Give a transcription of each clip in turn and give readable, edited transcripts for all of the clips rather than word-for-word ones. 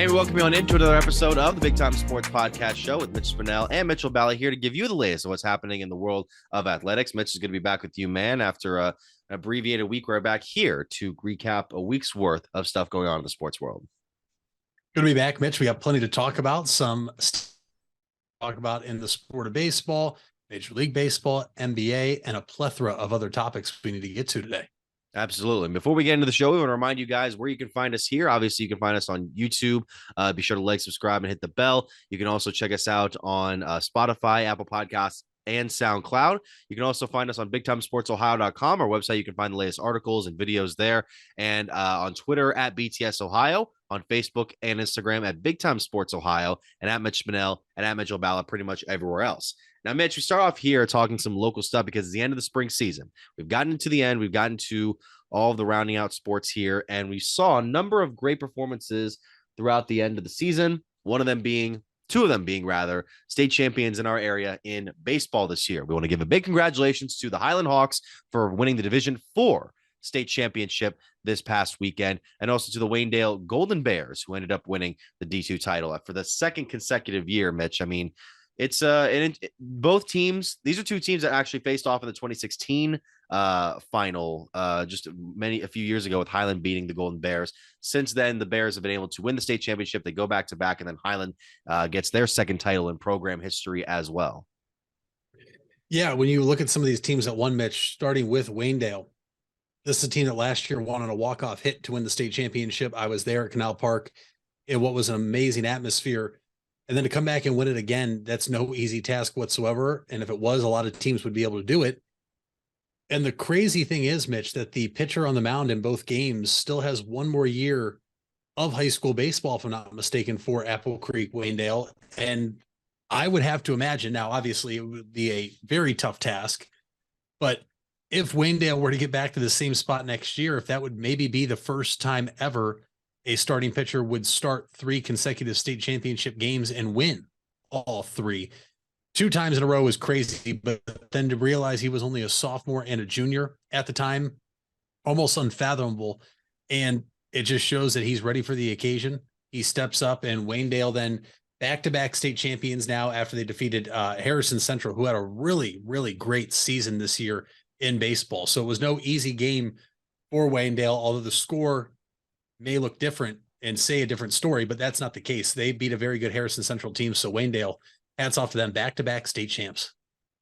we welcome you on into another episode of the Big Time Sports Podcast Show with Mitch Spinell and Mitchell Balla here to give you the latest of what's happening in the world of athletics. Mitch is going to be back with you, man, after an abbreviated week. We're back here to recap a week's worth of stuff going on in the sports world. Good to be back, Mitch. We have plenty to talk about. In the sport of baseball, Major League Baseball, NBA, and a plethora of other topics we need to get to today. Absolutely. Before we get into the show, we want to remind you guys where you can find us here. Obviously, you can find us on YouTube. Be sure to like, subscribe, and hit the bell. You can also check us out on Spotify, Apple Podcasts, and SoundCloud. You can also find us on BigTimeSportsOhio.com, our website. You can find the latest articles and videos there. And on Twitter at BTS Ohio, on Facebook and Instagram at Big Time Sports Ohio, and at Mitch Spinell and at Mitchell Balla, pretty much everywhere else. Now, Mitch, we start off here talking some local stuff because it's the end of the spring season. We've gotten to the end. We've gotten to all of the rounding out sports here, and we saw a number of great performances throughout the end of the season. Two of them being state champions in our area in baseball this year. We want to give a big congratulations to the Highland Hawks for winning the Division IV state championship this past weekend, and also to the Waynedale Golden Bears, who ended up winning the D2 title for the second consecutive year, Mitch. I mean, it's both teams. These are two teams that actually faced off in the 2016 final just a few years ago, with Highland beating the Golden Bears. Since then, the Bears have been able to win the state championship. They go back to back, and then Highland gets their second title in program history as well. Yeah, when you look at some of these teams that won, Mitch, starting with Waynedale, this is a team that last year won on a walk-off hit to win the state championship. I was there at Canal Park in what was an amazing atmosphere. And then to come back and win it again, that's no easy task whatsoever. And if it was, a lot of teams would be able to do it. And the crazy thing is, Mitch, that the pitcher on the mound in both games still has one more year of high school baseball, if I'm not mistaken, for Apple Creek Waynedale. And I would have to imagine, now, obviously, it would be a very tough task, but if Waynedale were to get back to the same spot next year, if that would maybe be the first time ever a starting pitcher would start 3 consecutive state championship games and win all 3. 2 times in a row is crazy, but then to realize he was only a sophomore and a junior at the time, almost unfathomable. And it just shows that he's ready for the occasion. He steps up, and Waynedale then back-to-back state champions now after they defeated Harrison Central, who had a really, really great season this year in baseball. So it was no easy game for Waynedale, although the score may look different and say a different story, but that's not the case. They beat a very good Harrison Central team. So Waynedale, hats off to them, back-to-back state champs.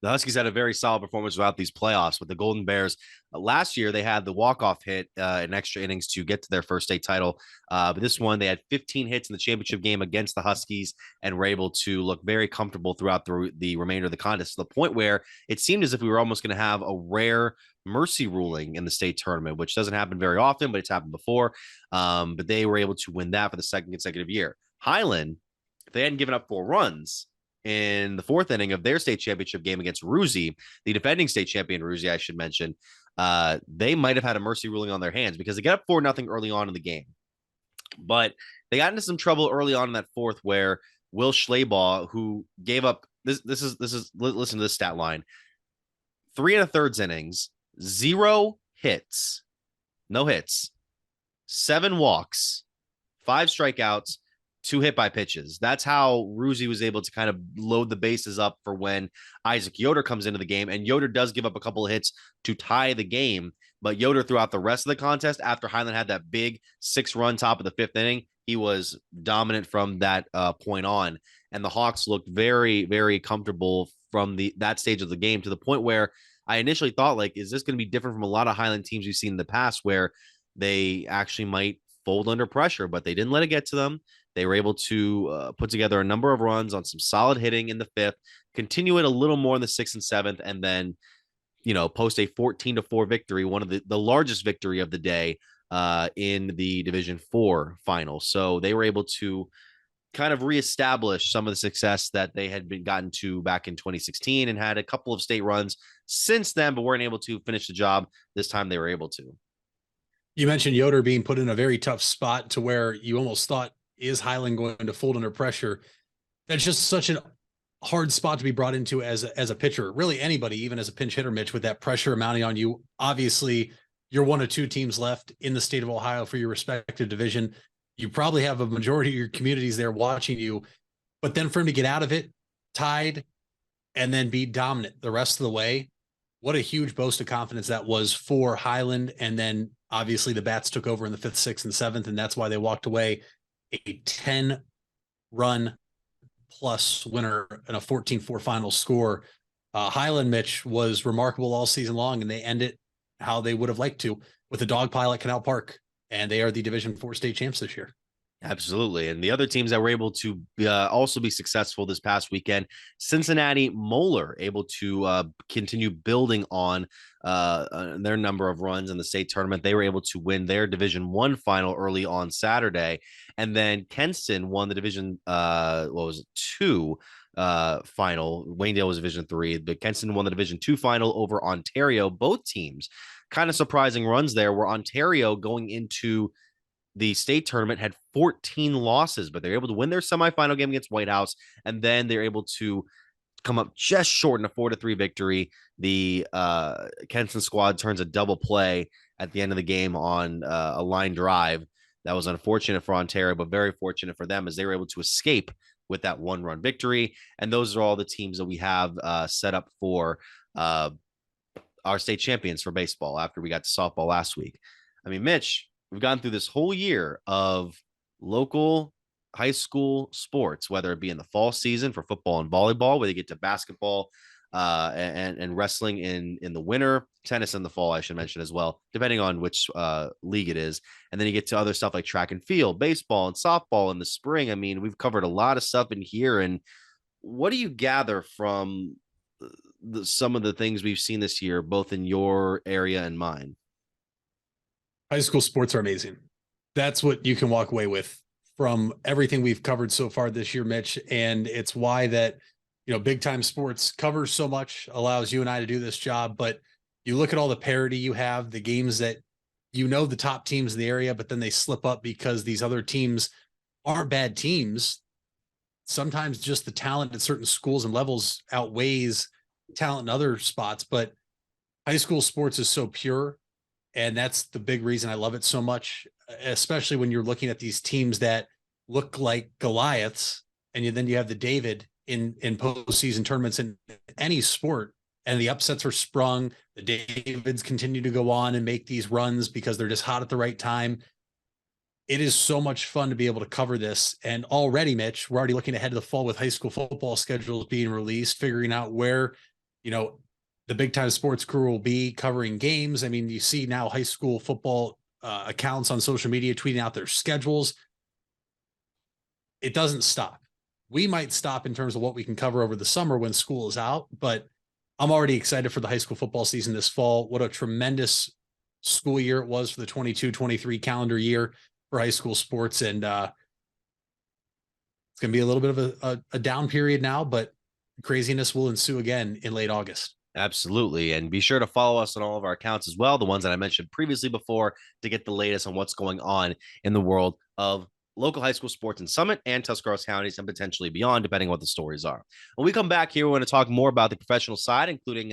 The Huskies had a very solid performance throughout these playoffs with the Golden Bears. Last year, they had the walk-off hit in extra innings to get to their first state title. But this one, they had 15 hits in the championship game against the Huskies and were able to look very comfortable throughout the remainder of the contest, to the point where it seemed as if we were almost going to have a rare mercy ruling in the state tournament, which doesn't happen very often, but it's happened before. But they were able to win that for the second consecutive year. Highland, if they hadn't given up 4 runs in the 4th inning of their state championship game against Roosie, the defending state champion Roosie, I should mention, they might have had a mercy ruling on their hands because they got up 4-0 early on in the game. But they got into some trouble early on in that 4th where Will Schleybaugh, who gave up listen to this stat line: 3 1/3 innings, 0 hits, no hits, 7 walks, 5 strikeouts, 2 hit by pitches. That's how Roosie was able to kind of load the bases up for when Isaac Yoder comes into the game. And Yoder does give up a couple of hits to tie the game. But Yoder, throughout the rest of the contest, after Highland had that big 6-run top of the 5th inning, he was dominant from that point on. And the Hawks looked very, very comfortable from that stage of the game, to the point where I initially thought, like, is this going to be different from a lot of Highland teams we've seen in the past, where they actually might fold under pressure? But they didn't let it get to them. They were able to put together a number of runs on some solid hitting in the 5th, continue it a little more in the 6th and 7th, and then, post a 14-4 victory, one of the largest victory of the day in the Division IV final. So they were able to kind of reestablish some of the success that they had been gotten to back in 2016, and had a couple of state runs since then, but weren't able to finish the job. This time they were able to. You mentioned Yoder being put in a very tough spot to where you almost thought, is Highland going to fold under pressure? That's just such a hard spot to be brought into as a pitcher. Really, anybody, even as a pinch hitter, Mitch, with that pressure mounting on you. Obviously, you're one of 2 teams left in the state of Ohio for your respective division. You probably have a majority of your communities there watching you, but then for him to get out of it tied and then be dominant the rest of the way, what a huge boast of confidence that was for Highland. And then obviously the Bats took over in the 5th, 6th, and 7th, and that's why they walked away a 10-run plus winner and a 14-4 final score. Highland, Mitch, was remarkable all season long, and they end it how they would have liked to, with a dog pile at Canal Park, and they are the Division IV state champs this year. Absolutely. And the other teams that were able to also be successful this past weekend, Cincinnati Moeller able to continue building on their number of runs in the state tournament. They were able to win their Division I final early on Saturday. And then Kenston won the Division II final. Waynedale was Division III, but Kenston won the Division II final over Ontario. Both teams kind of surprising runs there, where Ontario going into the state tournament had 14 losses, but they're able to win their semifinal game against White House, and then they're able to come up just short in a 4-3 victory. The Kenston squad turns a double play at the end of the game on a line drive. That was unfortunate for Ontario, but very fortunate for them, as they were able to escape with that 1-run victory. And those are all the teams that we have set up for our state champions for baseball after we got to softball last week. I mean, Mitch, we've gone through this whole year of local high school sports, whether it be in the fall season for football and volleyball, where they get to basketball and wrestling in the winter, tennis in the fall, I should mention as well, depending on which league it is. And then you get to other stuff like track and field, baseball and softball in the spring. I mean, we've covered a lot of stuff in here. And what do you gather from some of the things we've seen this year, both in your area and mine? High school sports are amazing. That's what you can walk away with from everything we've covered so far this year, Mitch. And it's why that, big time sports covers so much, allows you and I to do this job. But you look at all the parity you have, the games that, the top teams in the area, but then they slip up because these other teams aren't bad teams. Sometimes just the talent at certain schools and levels outweighs talent in other spots, but high school sports is so pure. And that's the big reason I love it so much, especially when you're looking at these teams that look like Goliaths, and then you have the David in postseason tournaments in any sport, and the upsets are sprung. The Davids continue to go on and make these runs because they're just hot at the right time. It is so much fun to be able to cover this. And already, Mitch, we're already looking ahead to the fall with high school football schedules being released, figuring out where, the big time sports crew will be covering games. I mean, you see now high school football accounts on social media tweeting out their schedules. It doesn't stop. We might stop in terms of what we can cover over the summer when school is out, but I'm already excited for the high school football season this fall. What a tremendous school year it was for the 22-23 calendar year for high school sports. And it's going to be a little bit of a down period now, but craziness will ensue again in late August. Absolutely. And be sure to follow us on all of our accounts as well, the ones that I mentioned previously before, to get the latest on what's going on in the world of local high school sports in Summit and Tuscarawas counties and potentially beyond, depending on what the stories are. When we come back here, we're going to talk more about the professional side, including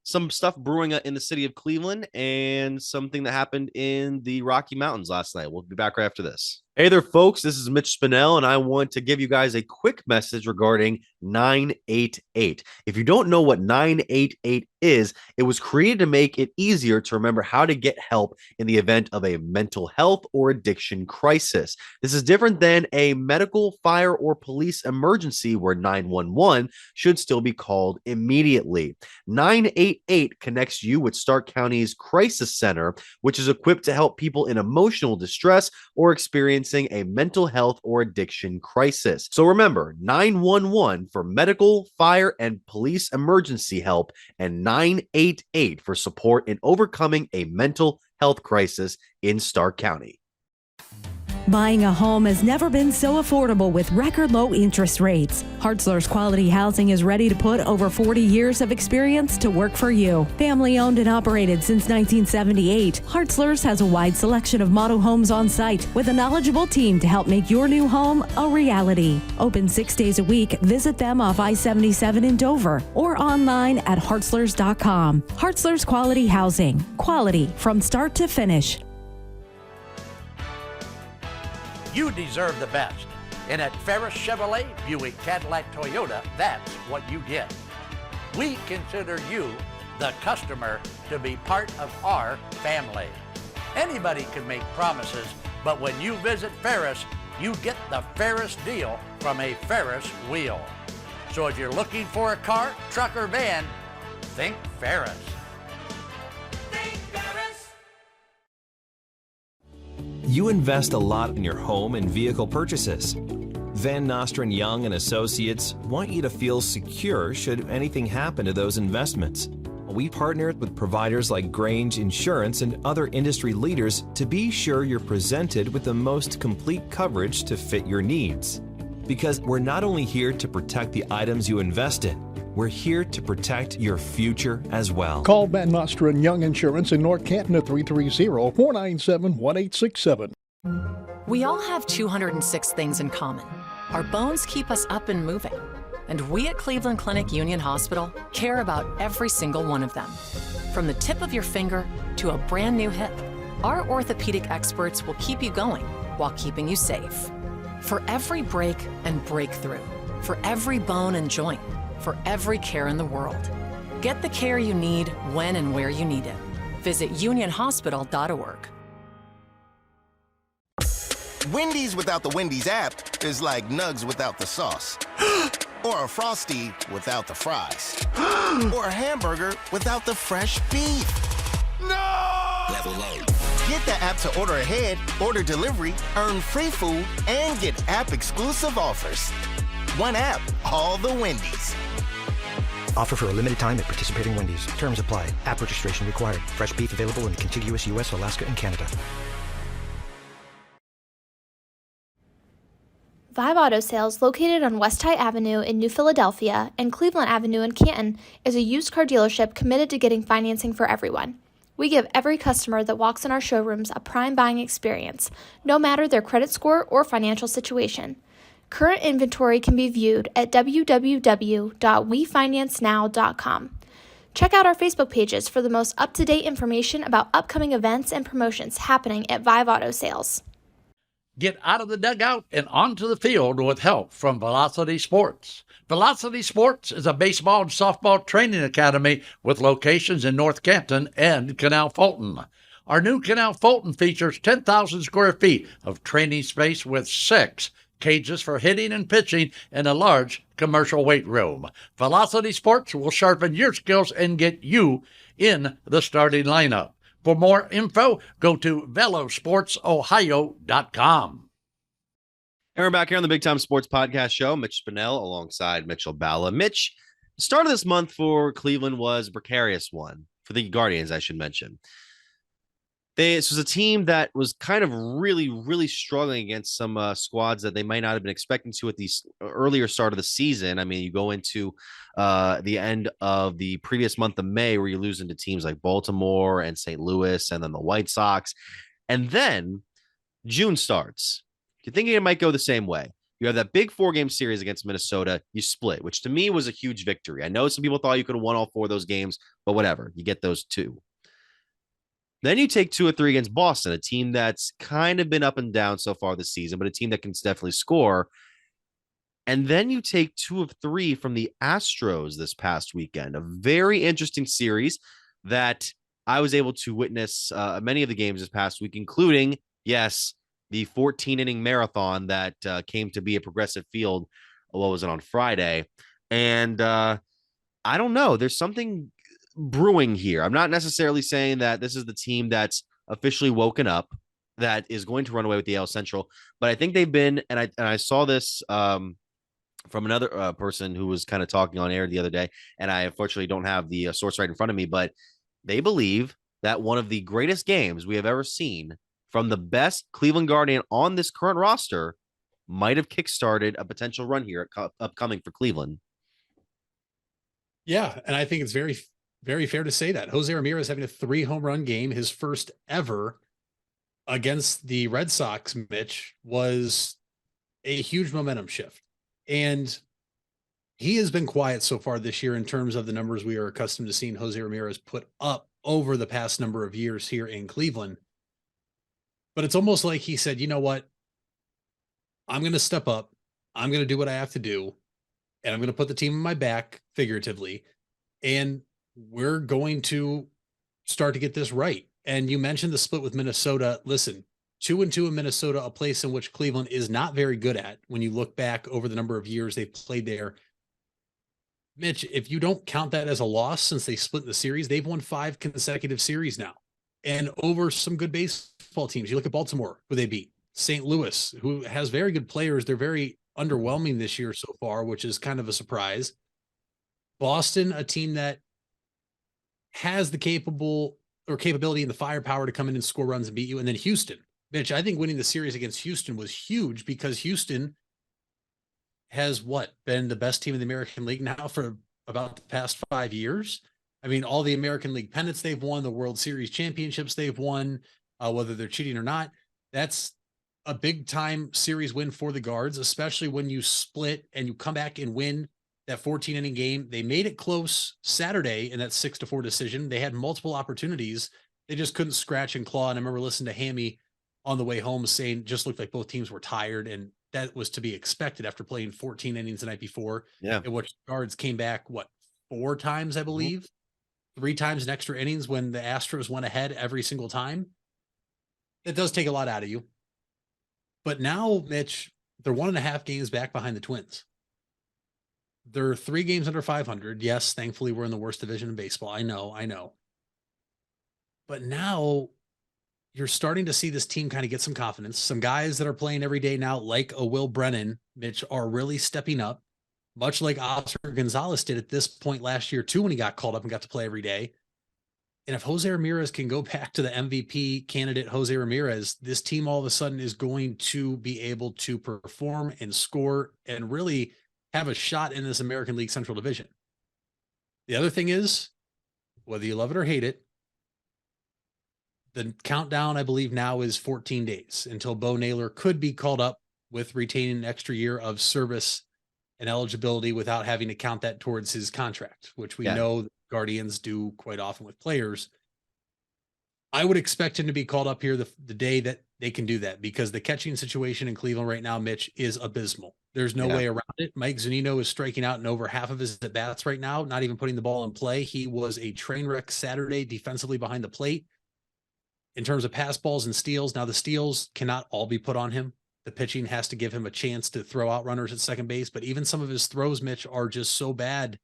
some stuff brewing in the city of Cleveland and something that happened in the Rocky Mountains last night. We'll be back right after this. Hey there, folks. This is Mitch Spinell, and I want to give you guys a quick message regarding 988. If you don't know what 988 is, it was created to make it easier to remember how to get help in the event of a mental health or addiction crisis. This is different than a medical, fire, or police emergency where 911 should still be called immediately. 988 connects you with Stark County's Crisis Center, which is equipped to help people in emotional distress or experiencing a mental health or addiction crisis. So remember, 911 for medical, fire, and police emergency help, and 988 for support in overcoming a mental health crisis in Stark County. Buying a home has never been so affordable with record low interest rates. Hartzler's Quality Housing is ready to put over 40 years of experience to work for you. Family owned and operated since 1978, Hartzler's has a wide selection of model homes on site with a knowledgeable team to help make your new home a reality. Open 6 days a week, visit them off I-77 in Dover or online at hartzlers.com. Hartzler's Quality Housing. Quality from start to finish. You deserve the best. And at Ferris Chevrolet, Buick, Cadillac, Toyota, that's what you get. We consider you, the customer, to be part of our family. Anybody can make promises, but when you visit Ferris, you get the Ferris deal from a Ferris wheel. So if you're looking for a car, truck, or van, think Ferris. Think Ferris. You invest a lot in your home and vehicle purchases. Van Nostrand Young and Associates want you to feel secure should anything happen to those investments. We partnered with providers like Grange Insurance and other industry leaders to be sure you're presented with the most complete coverage to fit your needs. Because we're not only here to protect the items you invest in, we're here to protect your future as well. Call Van Nostrand Young Insurance in North Canton at 330-497-1867. We all have 206 things in common. Our bones keep us up and moving. And we at Cleveland Clinic Union Hospital care about every single one of them. From the tip of your finger to a brand new hip, our orthopedic experts will keep you going while keeping you safe. For every break and breakthrough, for every bone and joint, for every care in the world. Get the care you need when and where you need it. Visit unionhospital.org. Wendy's without the Wendy's app is like Nugs without the sauce. Or a Frosty without the fries. Or a hamburger without the fresh beef. No! Level up. Get the app to order ahead, order delivery, earn free food, and get app-exclusive offers. One app, all the Wendy's. Offer for a limited time at participating Wendy's. Terms apply. App registration required. Fresh beef available in the contiguous U.S., Alaska, and Canada. Vive Auto Sales, located on West High Avenue in New Philadelphia and Cleveland Avenue in Canton, is a used car dealership committed to getting financing for everyone. We give every customer that walks in our showrooms a prime buying experience, no matter their credit score or financial situation. Current inventory can be viewed at www.wefinancenow.com. Check out our Facebook pages for the most up-to-date information about upcoming events and promotions happening at Vive Auto Sales. Get out of the dugout and onto the field with help from Velocity Sports. Velocity Sports is a baseball and softball training academy with locations in North Canton and Canal Fulton. Our new Canal Fulton features 10,000 square feet of training space with 6 cages for hitting and pitching and a large commercial weight room. Velocity Sports will sharpen your skills and get you in the starting lineup. For more info, go to velosportsohio.com. And we're back here on the Big Time Sports Podcast Show. Mitch Spinell alongside Mitchell Balla. Mitch, the start of this month for Cleveland was a precarious one, for the Guardians, I should mention. This was a team that was kind of really, really struggling against some squads that they might not have been expecting to at the earlier start of the season. I mean, you go into the end of the previous month of May where you lose into teams like Baltimore and St. Louis and then the White Sox. And then June starts. You're thinking it might go the same way. You have that big 4-game series against Minnesota. You split, which to me was a huge victory. I know some people thought you could have won all 4 of those games, but whatever. You get those 2. Then you take 2 or 3 against Boston, a team that's kind of been up and down so far this season, but a team that can definitely score. And then you take 2 of 3 from the Astros this past weekend, a very interesting series that I was able to witness many of the games this past week, including, yes, the 14-inning marathon that came to be a Progressive Field. What was it, on Friday? And I don't know. There's something brewing here. I'm not necessarily saying that this is the team that's officially woken up that is going to run away with the AL Central, but I think they've been, and I saw this from another person who was kind of talking on air the other day, and I unfortunately don't have the source right in front of me, but they believe that one of the greatest games we have ever seen from the best Cleveland Guardian on this current roster might have kickstarted a potential run here upcoming for Cleveland. Yeah, and I think it's very, very fair to say that. Jose Ramirez having a 3-home run game, his first ever against the Red Sox, Mitch, was a huge momentum shift. And he has been quiet so far this year in terms of the numbers we are accustomed to seeing Jose Ramirez put up over the past number of years here in Cleveland. But it's almost like he said, you know what? I'm going to step up. I'm going to do what I have to do. And I'm going to put the team in my back, figuratively. And we're going to start to get this right. And you mentioned the split with Minnesota. Listen, 2-2 in Minnesota, a place in which Cleveland is not very good at when you look back over the number of years they've played there. Mitch, if you don't count that as a loss since they split the series, they've won 5 consecutive series now and over some good baseball teams. You look at Baltimore, who they beat, St. Louis, who has very good players. They're very underwhelming this year so far, which is kind of a surprise. Boston, a team that has the capability and the firepower to come in and score runs and beat you. And then Houston, Mitch, I think winning the series against Houston was huge because Houston has been the best team in the American League now for about the past 5 years. I mean, all the American League pennants they've won, the World Series championships they've won, whether they're cheating or not, that's a big time series win for the Guards, especially when you split and you come back and win that 14-inning game. They made it close Saturday in that 6-4 decision. They had multiple opportunities. They just couldn't scratch and claw. And I remember listening to Hammy on the way home saying just looked like both teams were tired, and that was to be expected after playing 14 innings the night before. Yeah. In which the Guards came back, 4 times, I believe, 3 times in extra innings when the Astros went ahead every single time. It does take a lot out of you. But now, Mitch, they're 1.5 games back behind the Twins. They're 3 games under 500. Yes, thankfully, we're in the worst division in baseball. I know. But now you're starting to see this team kind of get some confidence. Some guys that are playing every day now, like a Will Brennan, Mitch, are really stepping up, much like Oscar Gonzalez did at this point last year, too, when he got called up and got to play every day. And if Jose Ramirez can go back to the MVP candidate, Jose Ramirez, this team all of a sudden is going to be able to perform and score and really have a shot in this American League Central Division. The other thing is, whether you love it or hate it, the countdown, I believe, now is 14 days until Bo Naylor could be called up with retaining an extra year of service and eligibility without having to count that towards his contract, which we know the Guardians do quite often with players. I would expect him to be called up here the day that they can do that, because the catching situation in Cleveland right now, Mitch, is abysmal. There's no way around it. Mike Zunino is striking out in over half of his at-bats right now, not even putting the ball in play. He was a train wreck Saturday defensively behind the plate. In terms of pass balls and steals, now the steals cannot all be put on him. The pitching has to give him a chance to throw out runners at second base, but even some of his throws, Mitch, are just so bad.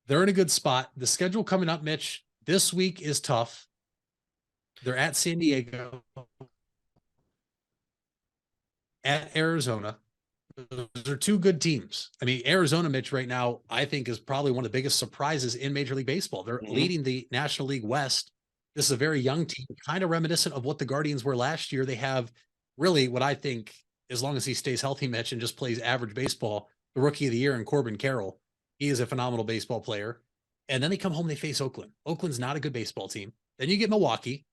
They're in a good spot. The schedule coming up, Mitch, this week is tough. They're at San Diego, at Arizona. Those are 2 good teams. I mean, Arizona, Mitch, right now, I think is probably one of the biggest surprises in Major League Baseball. They're leading the National League West. This is a very young team, kind of reminiscent of what the Guardians were last year. They have really what I think, as long as he stays healthy, Mitch, and just plays average baseball, the rookie of the year in Corbin Carroll. He is a phenomenal baseball player. And then they come home, they face Oakland. Oakland's not a good baseball team. Then you get Milwaukee.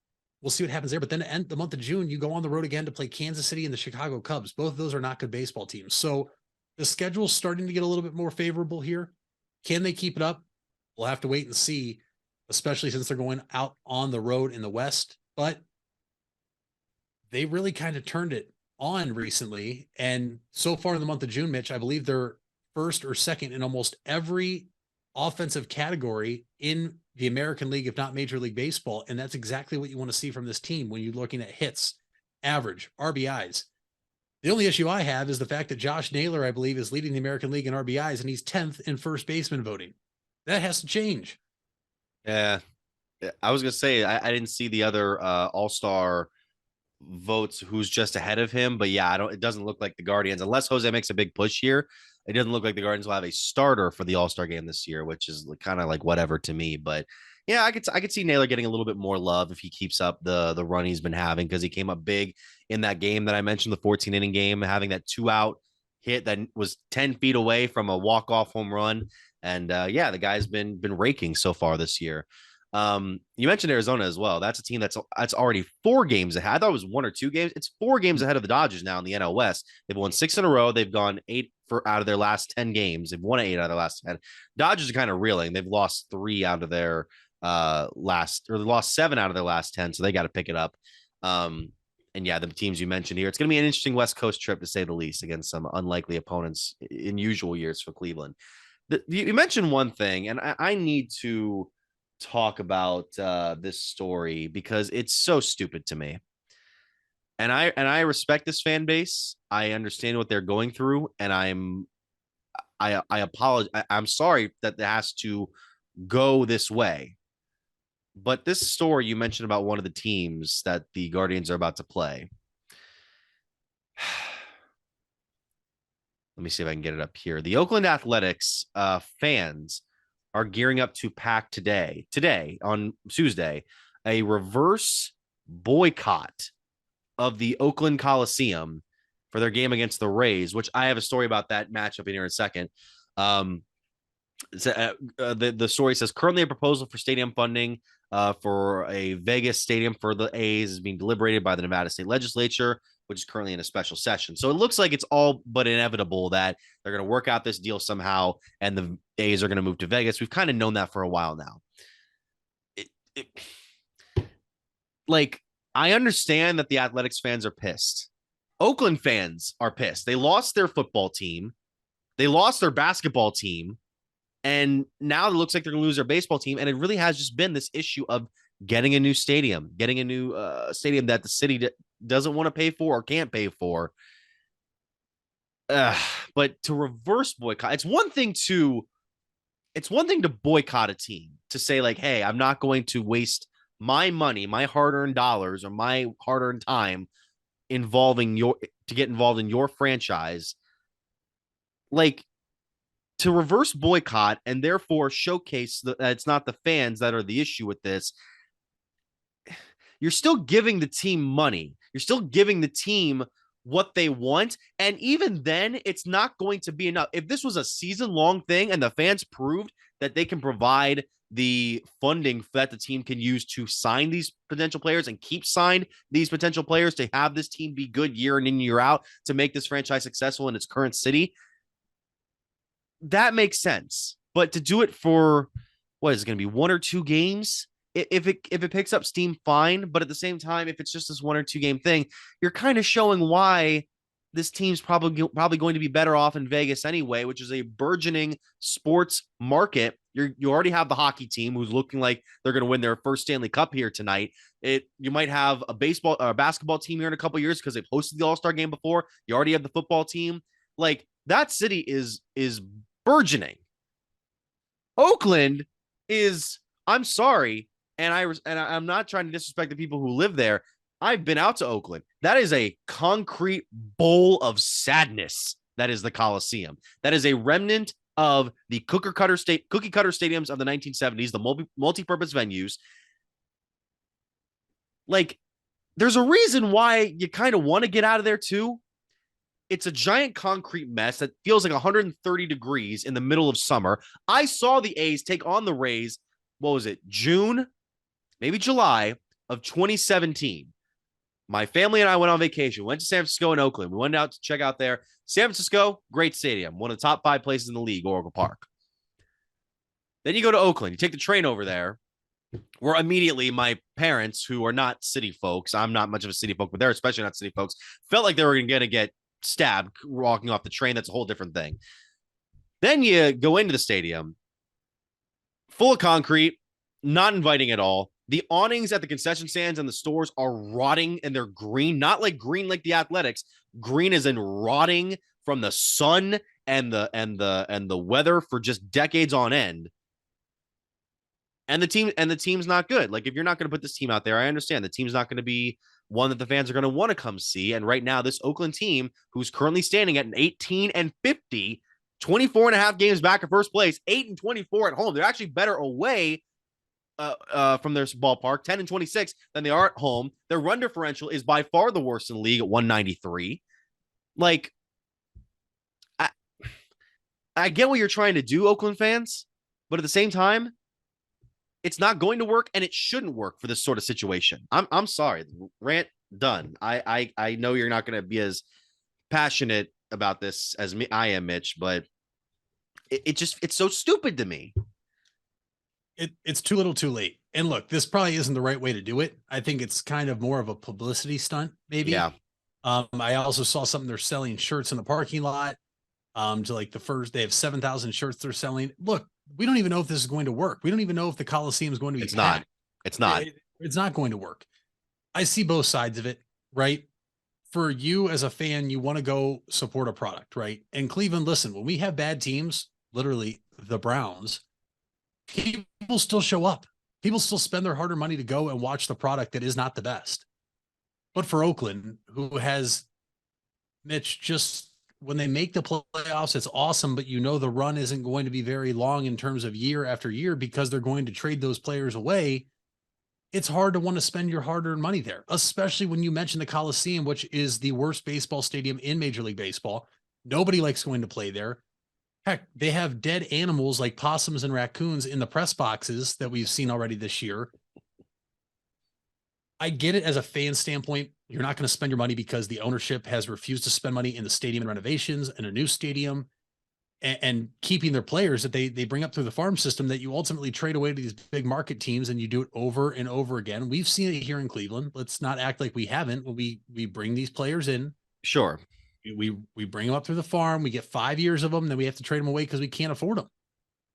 We'll see what happens there. But then to end the month of June, you go on the road again to play Kansas City and the Chicago Cubs. Both of those are not good baseball teams. So the schedule's starting to get a little bit more favorable here. Can they keep it up? We'll have to wait and see, especially since they're going out on the road in the West. But they really kind of turned it on recently. And so far in the month of June, Mitch, I believe they're first or second in almost every offensive category in the American League, if not Major League Baseball. And that's exactly what you want to see from this team when you're looking at hits, average, RBIs. The only issue I have is the fact that Josh Naylor, I believe, is leading the American League in RBIs, and he's 10th in first baseman voting. That has to change. Yeah. I was going to say, I didn't see the other all-star votes who's just ahead of him, but yeah, it doesn't look like the Guardians, unless Jose makes a big push here, it doesn't look like the Guardians will have a starter for the All-Star game this year, which is kind of like whatever to me. But yeah, I could see Naylor getting a little bit more love if he keeps up the run he's been having, because he came up big in that game that I mentioned, the 14-inning game, having that 2-out hit that was 10 feet away from a walk-off home run. And yeah, the guy's been raking so far this year. You mentioned Arizona as well. That's a team that's already 4 games ahead. I thought it was 1 or 2 games. It's 4 games ahead of the Dodgers now in the NL West. They've won 6 in a row. They've gone 8 out of their last 10 games. They've won 8 out of their last 10. Dodgers are kind of reeling. They've lost 3 out of their they lost 7 out of their last 10, so they got to pick it up. And yeah, the teams you mentioned here, it's going to be an interesting West Coast trip to say the least against some unlikely opponents in usual years for Cleveland. You mentioned one thing, and I need to talk about this story because it's so stupid to me. And I respect this fan base. I understand what they're going through, and I apologize. I'm sorry that it has to go this way. But this story you mentioned about one of the teams that the Guardians are about to play. Let me see if I can get it up here. The Oakland Athletics fans are gearing up to pack today on Tuesday, a reverse boycott of the Oakland Coliseum for their game against the Rays, which I have a story about that matchup in here in a second. The story says currently a proposal for stadium funding for a Vegas stadium for the A's is being deliberated by the Nevada State Legislature, which is currently in a special session. So it looks like it's all but inevitable that they're going to work out this deal somehow and the A's are going to move to Vegas. We've kind of known that for a while now. Like, I understand that the Athletics fans are pissed. Oakland fans are pissed. They lost their football team. They lost their basketball team. And now it looks like they're going to lose their baseball team. And it really has just been this issue of getting a new stadium, getting a new stadium that the city doesn't want to pay for or can't pay for. But to reverse boycott, it's one thing to boycott a team, to say like, hey, I'm not going to waste my money, my hard-earned dollars, or my hard-earned time to get involved in your franchise. Like, to reverse boycott and therefore showcase that it's not the fans that are the issue with this. You're still giving the team money. You're still giving the team what they want. And even then, it's not going to be enough. If this was a season-long thing and the fans proved that they can provide the funding that the team can use to sign these potential players and keep signed these potential players to have this team be good year in and year out to make this franchise successful in its current city, that makes sense. But to do it for, what is it going to be, 1 or 2 games? If it picks up steam, fine. But at the same time, if it's just this 1 or 2 game thing, you're kind of showing why this team's probably going to be better off in Vegas anyway, which is a burgeoning sports market. You already have the hockey team who's looking like they're going to win their first Stanley Cup here tonight. You might have a basketball team here in a couple of years because they've hosted the All-Star game before. You already have the football team. Like, that city is burgeoning. Oakland is, I'm sorry, and I'm not trying to disrespect the people who live there. I've been out to Oakland. That is a concrete bowl of sadness. That is the Coliseum. That is a remnant of the cookie cutter stadiums of the 1970s, the multi-purpose venues. Like, there's a reason why you kind of want to get out of there too. It's a giant concrete mess that feels like 130 degrees in the middle of summer. I saw the A's take on the Rays, what was it, June, maybe July of 2017. My family and I went on vacation, went to San Francisco and Oakland. We went out to check out there. San Francisco, great stadium, one of the top 5 places in the league, Oracle Park. Then you go to Oakland, you take the train over there, where immediately my parents, who are not city folks, I'm not much of a city folk, but they're especially not city folks, felt like they were going to get stabbed walking off the train. That's a whole different thing. Then you go into the stadium, full of concrete, not inviting at all. The awnings at the concession stands and the stores are rotting and they're green, not like green like the Athletics. Green is in rotting from the sun and the weather for just decades on end. And the team's not good. Like, if you're not going to put this team out there, I understand the team's not going to be one that the fans are going to want to come see. And right now, this Oakland team, who's currently standing at an 18-50, 24 and a half games back in first place, 8-24 at home. They're actually better away from their ballpark, 10-26 than they are at home. Their run differential is by far the worst in the league at 193. Like, I get what you're trying to do, Oakland fans, but at the same time, it's not going to work, and it shouldn't work for this sort of situation. I'm sorry. Rant done. I know you're not going to be as passionate about this as I am, Mitch, but it's so stupid to me. It's too little too late. And look, this probably isn't the right way to do it. I think it's kind of more of a publicity stunt, maybe. Yeah. I also saw something, they're selling shirts in the parking lot. To like they have 7,000 shirts they're selling. Look, we don't even know if this is going to work. We don't even know if the Coliseum is going to be It's packed. not. It's not. It's not going to work. I see both sides of it, right? For you as a fan, you want to go support a product, right? And Cleveland, listen, when we have bad teams, literally the Browns, people still show up. People still spend their hard-earned money to go and watch the product that is not the best. But for Oakland, who has Mitch, just when they make the playoffs, it's awesome, but you know the run isn't going to be very long in terms of year after year because they're going to trade those players away. It's hard to want to spend your hard-earned money there, especially when you mention the Coliseum, which is the worst baseball stadium in Major League Baseball. Nobody likes going to play there. Heck, they have dead animals like possums and raccoons in the press boxes that we've seen already this year. I get it as a fan standpoint. You're not going to spend your money because the ownership has refused to spend money in the stadium and renovations and a new stadium and keeping their players that they bring up through the farm system that you ultimately trade away to these big market teams, and you do it over and over again. We've seen it here in Cleveland. Let's not act like we haven't. When we bring these players in, Sure. we bring them up through the farm. We get 5 years of them, then we have to trade them away because we can't afford them.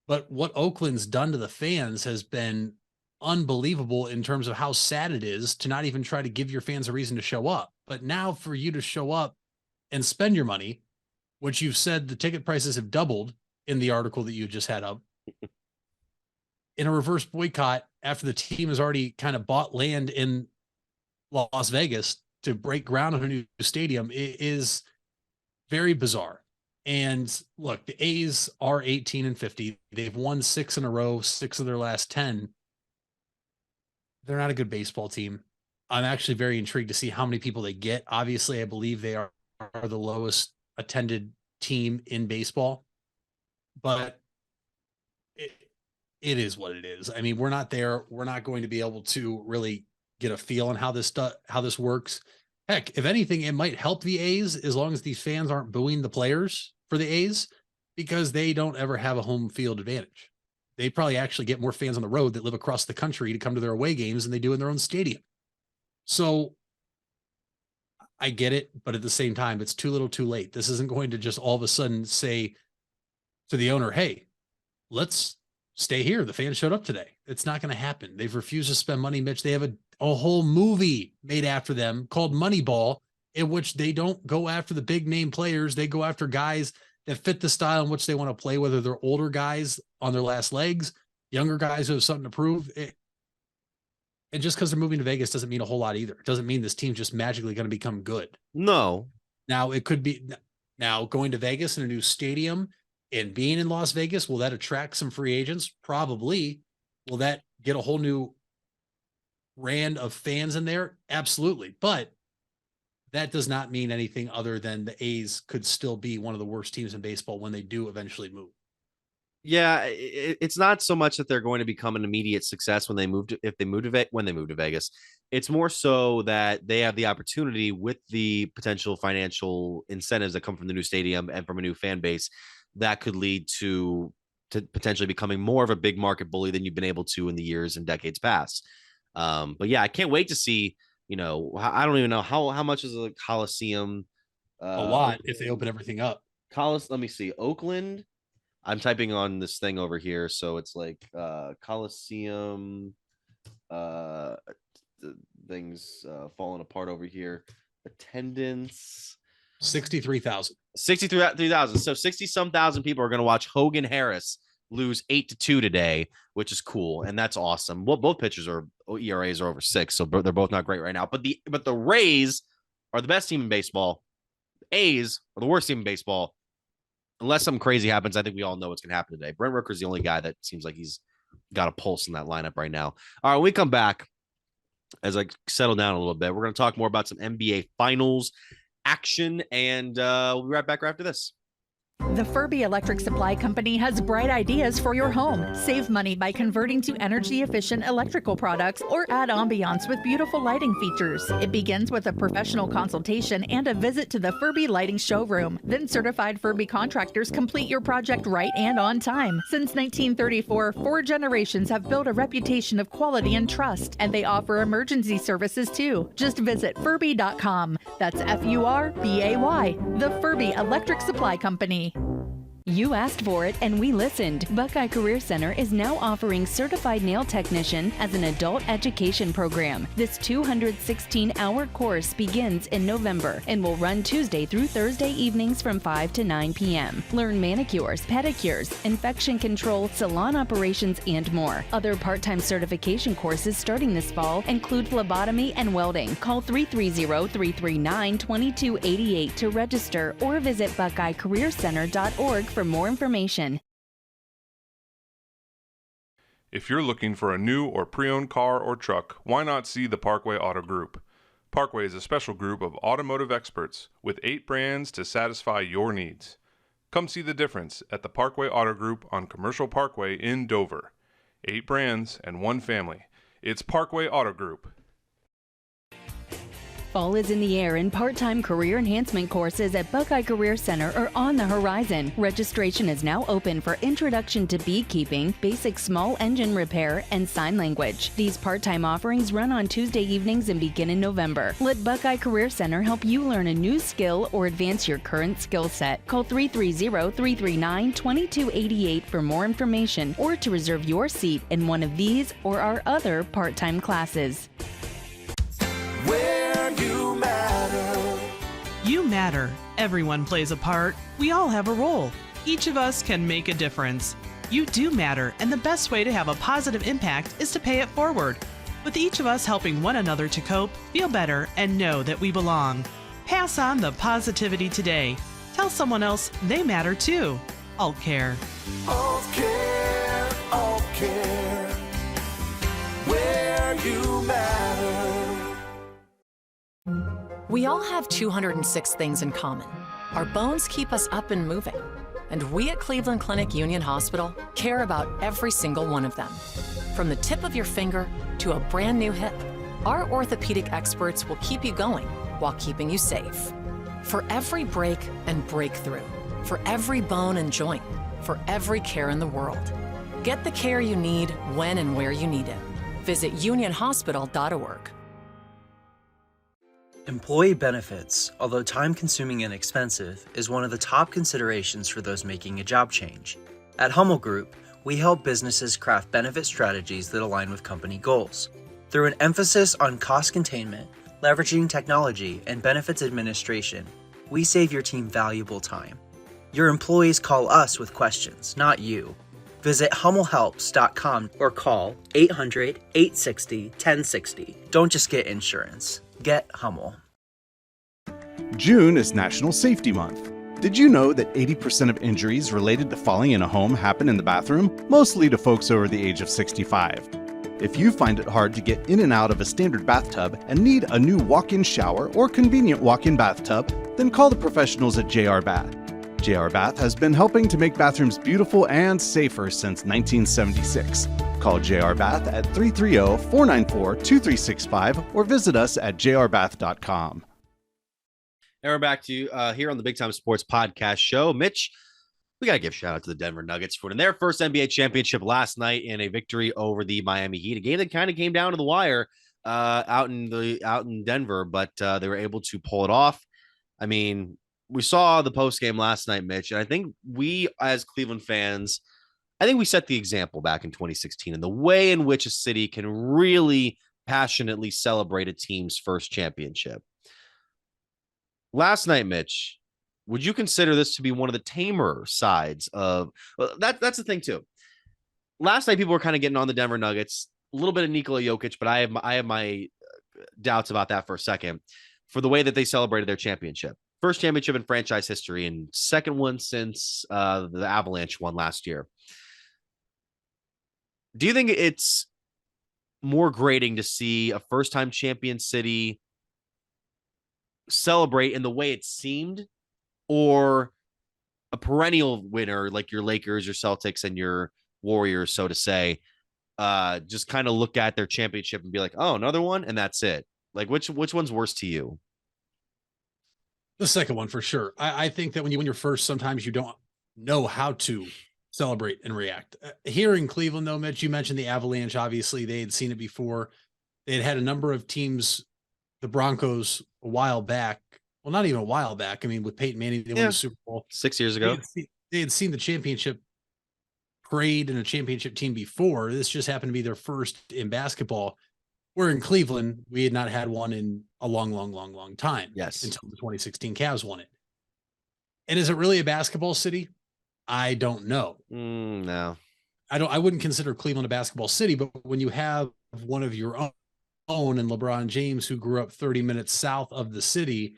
But what Oakland's done to the fans has been unbelievable in terms of how sad it is to not even try to give your fans a reason to show up. But now for you to show up and spend your money, which you've said the ticket prices have doubled in the article that you just had up, in a reverse boycott after the team has already kind of bought land in Las Vegas to break ground on a new stadium, it is very bizarre. And look, the A's are 18-50. They've won 6 in a row, 6 of their last 10. They're not a good baseball team. I'm actually very intrigued to see how many people they get. Obviously, I believe they are the lowest attended team in baseball, but it is what it is. I mean, we're not there. We're not going to be able to really get a feel on how this works. Heck, if anything, it might help the A's as long as these fans aren't booing the players for the A's, because they don't ever have a home field advantage. They probably actually get more fans on the road that live across the country to come to their away games than they do in their own stadium. So I get it, but at the same time, it's too little too late. This isn't going to just all of a sudden say to the owner, hey, let's stay here. The fans showed up today. It's not going to happen. They've refused to spend money, Mitch. They have a whole movie made after them called Moneyball, in which they don't go after the big name players. They go after guys that fit the style in which they want to play, whether they're older guys on their last legs, younger guys who have something to prove. And just because they're moving to Vegas doesn't mean a whole lot either. It doesn't mean this team's just magically going to become good. No. Now, it could be now going to Vegas in a new stadium and being in Las Vegas. Will that attract some free agents? Probably. Will that get a whole new brand of fans in there? Absolutely. But that does not mean anything other than the A's could still be one of the worst teams in baseball when they do eventually move. Yeah, it's not so much that they're going to become an immediate success when they move to Vegas. It's more so that they have the opportunity with the potential financial incentives that come from the new stadium and from a new fan base that could lead to potentially becoming more of a big market bully than you've been able to in the years and decades past. But yeah, I can't wait to see. I don't even know how much is a Coliseum. A lot if they open everything up. Let me see. Oakland. I'm typing on this thing over here, so it's like Coliseum things falling apart over here. Attendance 63,000. 63,000. So 60-some thousand people are going to watch Hogan Harris lose 8-2 today, which is cool, and that's awesome. Well, both pitchers are ERAs are over 6, so they're both not great right now. But the Rays are the best team in baseball. A's are the worst team in baseball. Unless something crazy happens, I think we all know what's going to happen today. Brent Rooker's the only guy that seems like he's got a pulse in that lineup right now. All right, when we come back, as I settle down a little bit, we're going to talk more about some NBA Finals action, and we'll be right back after this. The Furby Electric Supply Company has bright ideas for your home. Save money by converting to energy-efficient electrical products or add ambiance with beautiful lighting features. It begins with a professional consultation and a visit to the Furby Lighting Showroom. Then certified Furby contractors complete your project right and on time. Since 1934, 4 generations have built a reputation of quality and trust, and they offer emergency services too. Just visit Furby.com. That's F-U-R-B-A-Y. The Furby Electric Supply Company. You asked for it and we listened. Buckeye Career Center is now offering Certified Nail Technician as an adult education program. This 216-hour course begins in November and will run Tuesday through Thursday evenings from 5 to 9 p.m. Learn manicures, pedicures, infection control, salon operations, and more. Other part-time certification courses starting this fall include phlebotomy and welding. Call 330-339-2288 to register or visit BuckeyeCareerCenter.org for more information. If you're looking for a new or pre-owned car or truck, why not see the Parkway Auto Group? Parkway is a special group of automotive experts with 8 brands to satisfy your needs. Come see the difference at the Parkway Auto Group on Commercial Parkway in Dover. 8 brands and 1 family. It's Parkway Auto Group. Fall is in the air and part-time career enhancement courses at Buckeye Career Center are on the horizon. Registration is now open for Introduction to Beekeeping, Basic Small Engine Repair, and Sign Language. These part-time offerings run on Tuesday evenings and begin in November. Let Buckeye Career Center help you learn a new skill or advance your current skill set. Call 330-339-2288 for more information or to reserve your seat in one of these or our other part-time classes. You matter. Everyone plays a part. We all have a role. Each of us can make a difference. You do matter, and the best way to have a positive impact is to pay it forward. With each of us helping one another to cope, feel better, and know that we belong. Pass on the positivity today. Tell someone else they matter too. Alt Care. Alt Care, Alt Care. Where you matter. We all have 206 things in common. Our bones keep us up and moving. And we at Cleveland Clinic Union Hospital care about every single one of them. From the tip of your finger to a brand new hip, our orthopedic experts will keep you going while keeping you safe. For every break and breakthrough, for every bone and joint, for every care in the world. Get the care you need when and where you need it. Visit unionhospital.org. Employee benefits, although time-consuming and expensive, is one of the top considerations for those making a job change. At Hummel Group, we help businesses craft benefit strategies that align with company goals. Through an emphasis on cost containment, leveraging technology, and benefits administration, we save your team valuable time. Your employees call us with questions, not you. Visit HummelHelps.com or call 800-860-1060. Don't just get insurance. Get Hummel. June is National Safety Month. Did you know that 80% of injuries related to falling in a home happen in the bathroom, mostly to folks over the age of 65? If you find it hard to get in and out of a standard bathtub and need a new walk-in shower or convenient walk-in bathtub, then call the professionals at JR Bath. JR Bath has been helping to make bathrooms beautiful and safer since 1976. Call JR Bath at 330-494-2365 or visit us at jrbath.com. And we're back to here on the Big Time Sports Podcast Show. Mitch, we got to give a shout out to the Denver Nuggets for winning their first NBA championship last night in a victory over the Miami Heat, a game that kind of came down to the wire out in Denver, but they were able to pull it off. I mean, we saw the post game last night, Mitch, and I think we as Cleveland fans, I think we set the example back in 2016 in the way in which a city can really passionately celebrate a team's first championship. Last night, Mitch, would you consider this to be one of the tamer sides of that's the thing too? Last night, people were kind of getting on the Denver Nuggets, a little bit of Nikola Jokic, but I have my doubts about that for a second for the way that they celebrated their championship. First championship in franchise history and second one since the Avalanche won last year. Do you think it's more grating to see a first-time champion city celebrate in the way it seemed, or a perennial winner like your Lakers, your Celtics, and your Warriors, so to say, just kind of look at their championship and be like, oh, another one, and that's it. Like, which one's worse to you? The second one for sure. I think that when you win your first, sometimes you don't know how to celebrate and react. Here in Cleveland, though, Mitch, you mentioned the Avalanche. Obviously, they had seen it before. They had a number of teams, the Broncos, a while back. Well, not even a while back. I mean, with Peyton Manning, they won the Super Bowl 6 years ago. They had seen the championship parade and a championship team before. This just happened to be their first in basketball. Where in Cleveland, we had not had one in a long time. Yes. Until the 2016 Cavs won it. And is it really a basketball city? I don't know. No. I wouldn't consider Cleveland a basketball city, but when you have one of your own and LeBron James, who grew up 30 minutes south of the city,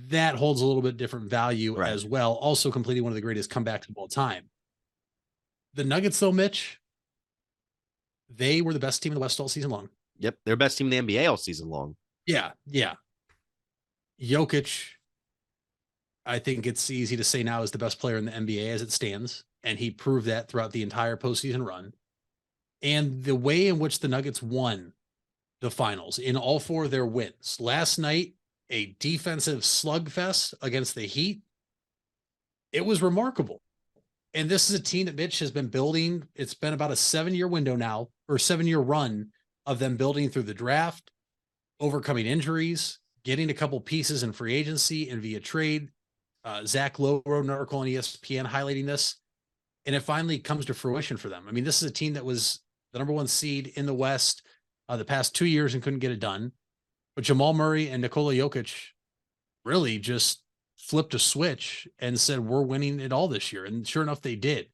that holds a little bit different value as well. Also completing one of the greatest comebacks of all time. The Nuggets, though, Mitch, they were the best team in the West all season long. Yep. They're best team in the NBA all season long. Yeah. Jokic, I think it's easy to say now is the best player in the NBA as it stands. And he proved that throughout the entire postseason run. And the way in which the Nuggets won the finals in all 4 of their wins. Last night, a defensive slugfest against the Heat. It was remarkable. And this is a team that Mitch has been building. It's been about a 7-year window now, or 7-year run of them building through the draft, overcoming injuries, getting a couple pieces in free agency and via trade. Zach Lowe wrote an article on ESPN highlighting this, and it finally comes to fruition for them. I mean, this is a team that was the number 1 seed in the West the past 2 years and couldn't get it done. But Jamal Murray and Nikola Jokic really just flipped a switch and said, we're winning it all this year. And sure enough, they did.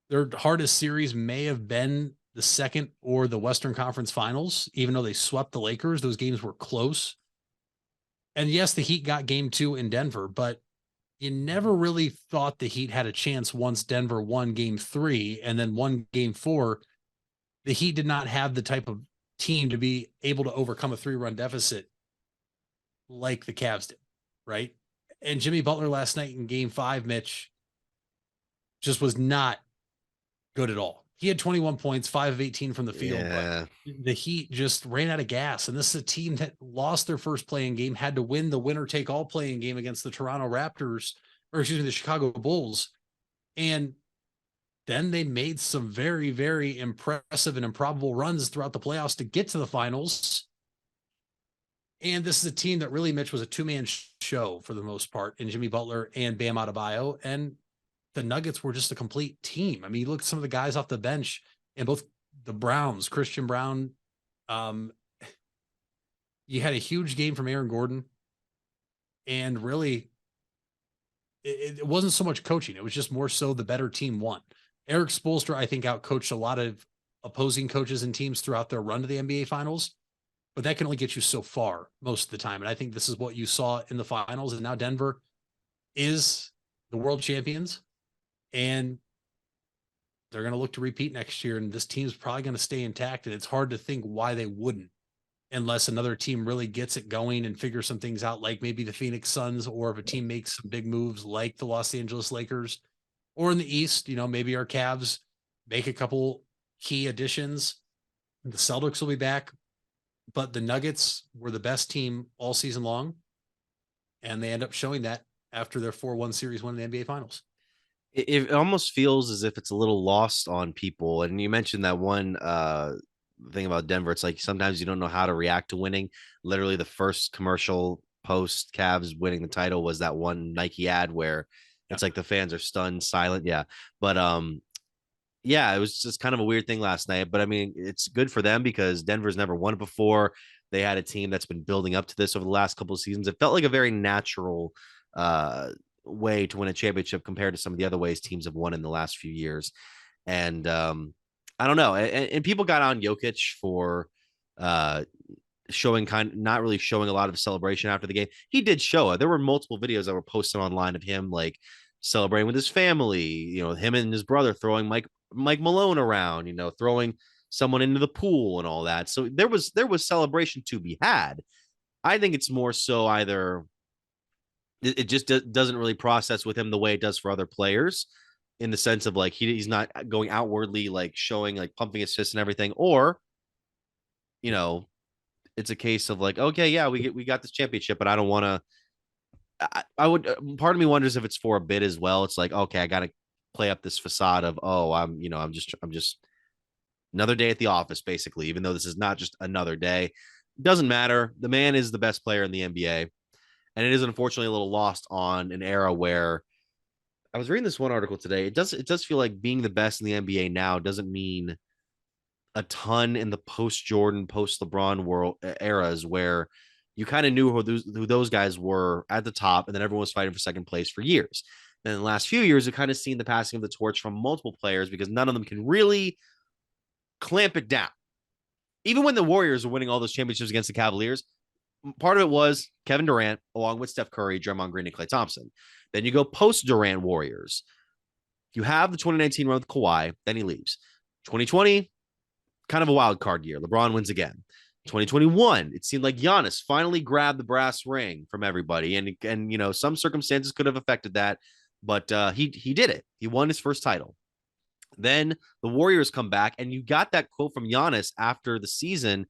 Their hardest series may have been the second or the Western Conference Finals, even though they swept the Lakers. Those games were close. And yes, the Heat got game 2 in Denver, but you never really thought the Heat had a chance once Denver won game 3 and then won game 4. The Heat did not have the type of team to be able to overcome a 3-run deficit like the Cavs did, right? And Jimmy Butler last night in game 5, Mitch, just was not good at all. He had 21 points, 5 of 18 from the field. Yeah. But the Heat just ran out of gas. And this is a team that lost their first playing game, had to win the winner-take-all playing game against the Toronto Raptors, or excuse me, the Chicago Bulls. And then they made some very, very impressive and improbable runs throughout the playoffs to get to the finals. And this is a team that really, Mitch, was a 2-man show for the most part in Jimmy Butler and Bam Adebayo. And the Nuggets were just a complete team. I mean, you look at some of the guys off the bench and both the Browns, Christian Brown. You had a huge game from Aaron Gordon. And really, it wasn't so much coaching. It was just more so the better team won. Eric Spoelstra, I think, outcoached a lot of opposing coaches and teams throughout their run to the NBA Finals, but that can only get you so far most of the time. And I think this is what you saw in the finals. And now Denver is the world champions, and they're going to look to repeat next year. And this team's probably going to stay intact. And it's hard to think why they wouldn't, unless another team really gets it going and figures some things out, like maybe the Phoenix Suns, or if a team makes some big moves like the Los Angeles Lakers. Or in the East, maybe our Cavs make a couple key additions. The Celtics will be back, but the Nuggets were the best team all season long, and they end up showing that after their 4-1 series win in the NBA Finals. It almost feels as if it's a little lost on people. And you mentioned that one thing about Denver. It's like sometimes you don't know how to react to winning. Literally, the first commercial post Cavs winning the title was that one Nike ad where it's like the fans are stunned, silent. Yeah. But yeah, it was just kind of a weird thing last night. But I mean, it's good for them because Denver's never won it before. They had a team that's been building up to this over the last couple of seasons. It felt like a very natural way to win a championship compared to some of the other ways teams have won in the last few years. And I don't know. And people got on Jokic for not really showing a lot of celebration after the game. He did show it. There were multiple videos that were posted online of him like celebrating with his family, him and his brother throwing Mike Malone around, throwing someone into the pool and all that. So there was celebration to be had. I think it's more so either it just doesn't really process with him the way it does for other players, in the sense of like he's not going outwardly like showing like pumping his fist and everything, or you know, it's a case of like, okay, yeah, we got this championship, but I don't want to. I would. Part of me wonders if it's for a bit as well. It's like, okay, I got to play up this facade of, oh, I'm just another day at the office, basically. Even though this is not just another day, it doesn't matter. The man is the best player in the NBA, and it is unfortunately a little lost on an era where I was reading this one article today. It does feel like being the best in the NBA now doesn't mean a ton in the post Jordan, post LeBron world eras where you kind of knew who those guys were at the top, and then everyone was fighting for second place for years. And in the last few years, we've kind of seen the passing of the torch from multiple players because none of them can really clamp it down. Even when the Warriors were winning all those championships against the Cavaliers, part of it was Kevin Durant, along with Steph Curry, Draymond Green, and Klay Thompson. Then you go post Durant Warriors. You have the 2019 run with Kawhi, then he leaves. 2020, kind of a wild card year. LeBron wins again. 2021, it seemed like Giannis finally grabbed the brass ring from everybody, and you know, some circumstances could have affected that, but he did it. He won his first title. Then the Warriors come back, and you got that quote from Giannis after the season,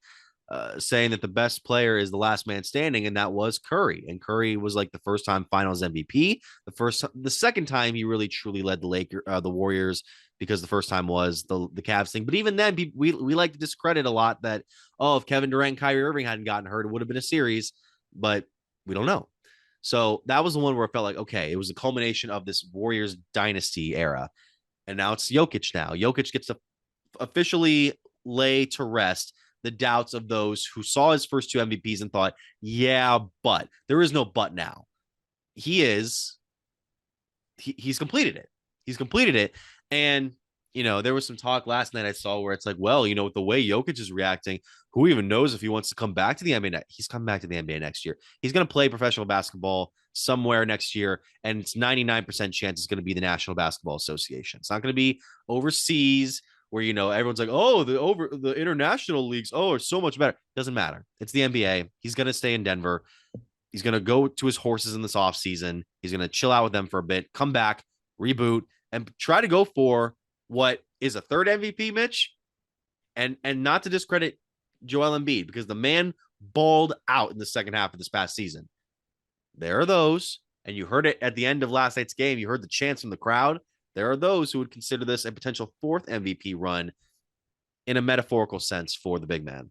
saying that the best player is the last man standing, and that was Curry. And Curry was like the first time Finals MVP. The second time he really truly led the Warriors, because the first time was the Cavs thing. But even then, we like to discredit a lot that, oh, if Kevin Durant and Kyrie Irving hadn't gotten hurt, it would have been a series, but we don't know. So that was the one where it felt like, okay, it was a culmination of this Warriors dynasty era. And now it's Jokic now. Jokic gets to officially lay to rest the doubts of those who saw his first two MVPs and thought, yeah, but there is no but now. He's completed it. He's completed it. And, you know, there was some talk last night I saw where it's like, well, you know, with the way Jokic is reacting, who even knows if he wants to come back to the NBA? He's coming back to the NBA next year. He's going to play professional basketball somewhere next year, and it's 99% chance it's going to be the National Basketball Association. It's not going to be overseas where, you know, everyone's like, oh, the international leagues, oh, are so much better. Doesn't matter. It's the NBA. He's going to stay in Denver. He's going to go to his horses in this offseason. He's going to chill out with them for a bit, come back, reboot, and try to go for what is a third MVP, Mitch, and not to discredit Joel Embiid, because the man balled out in the second half of this past season. There are those, and you heard it at the end of last night's game. You heard the chants from the crowd. There are those who would consider this a potential fourth MVP run in a metaphorical sense for the big man.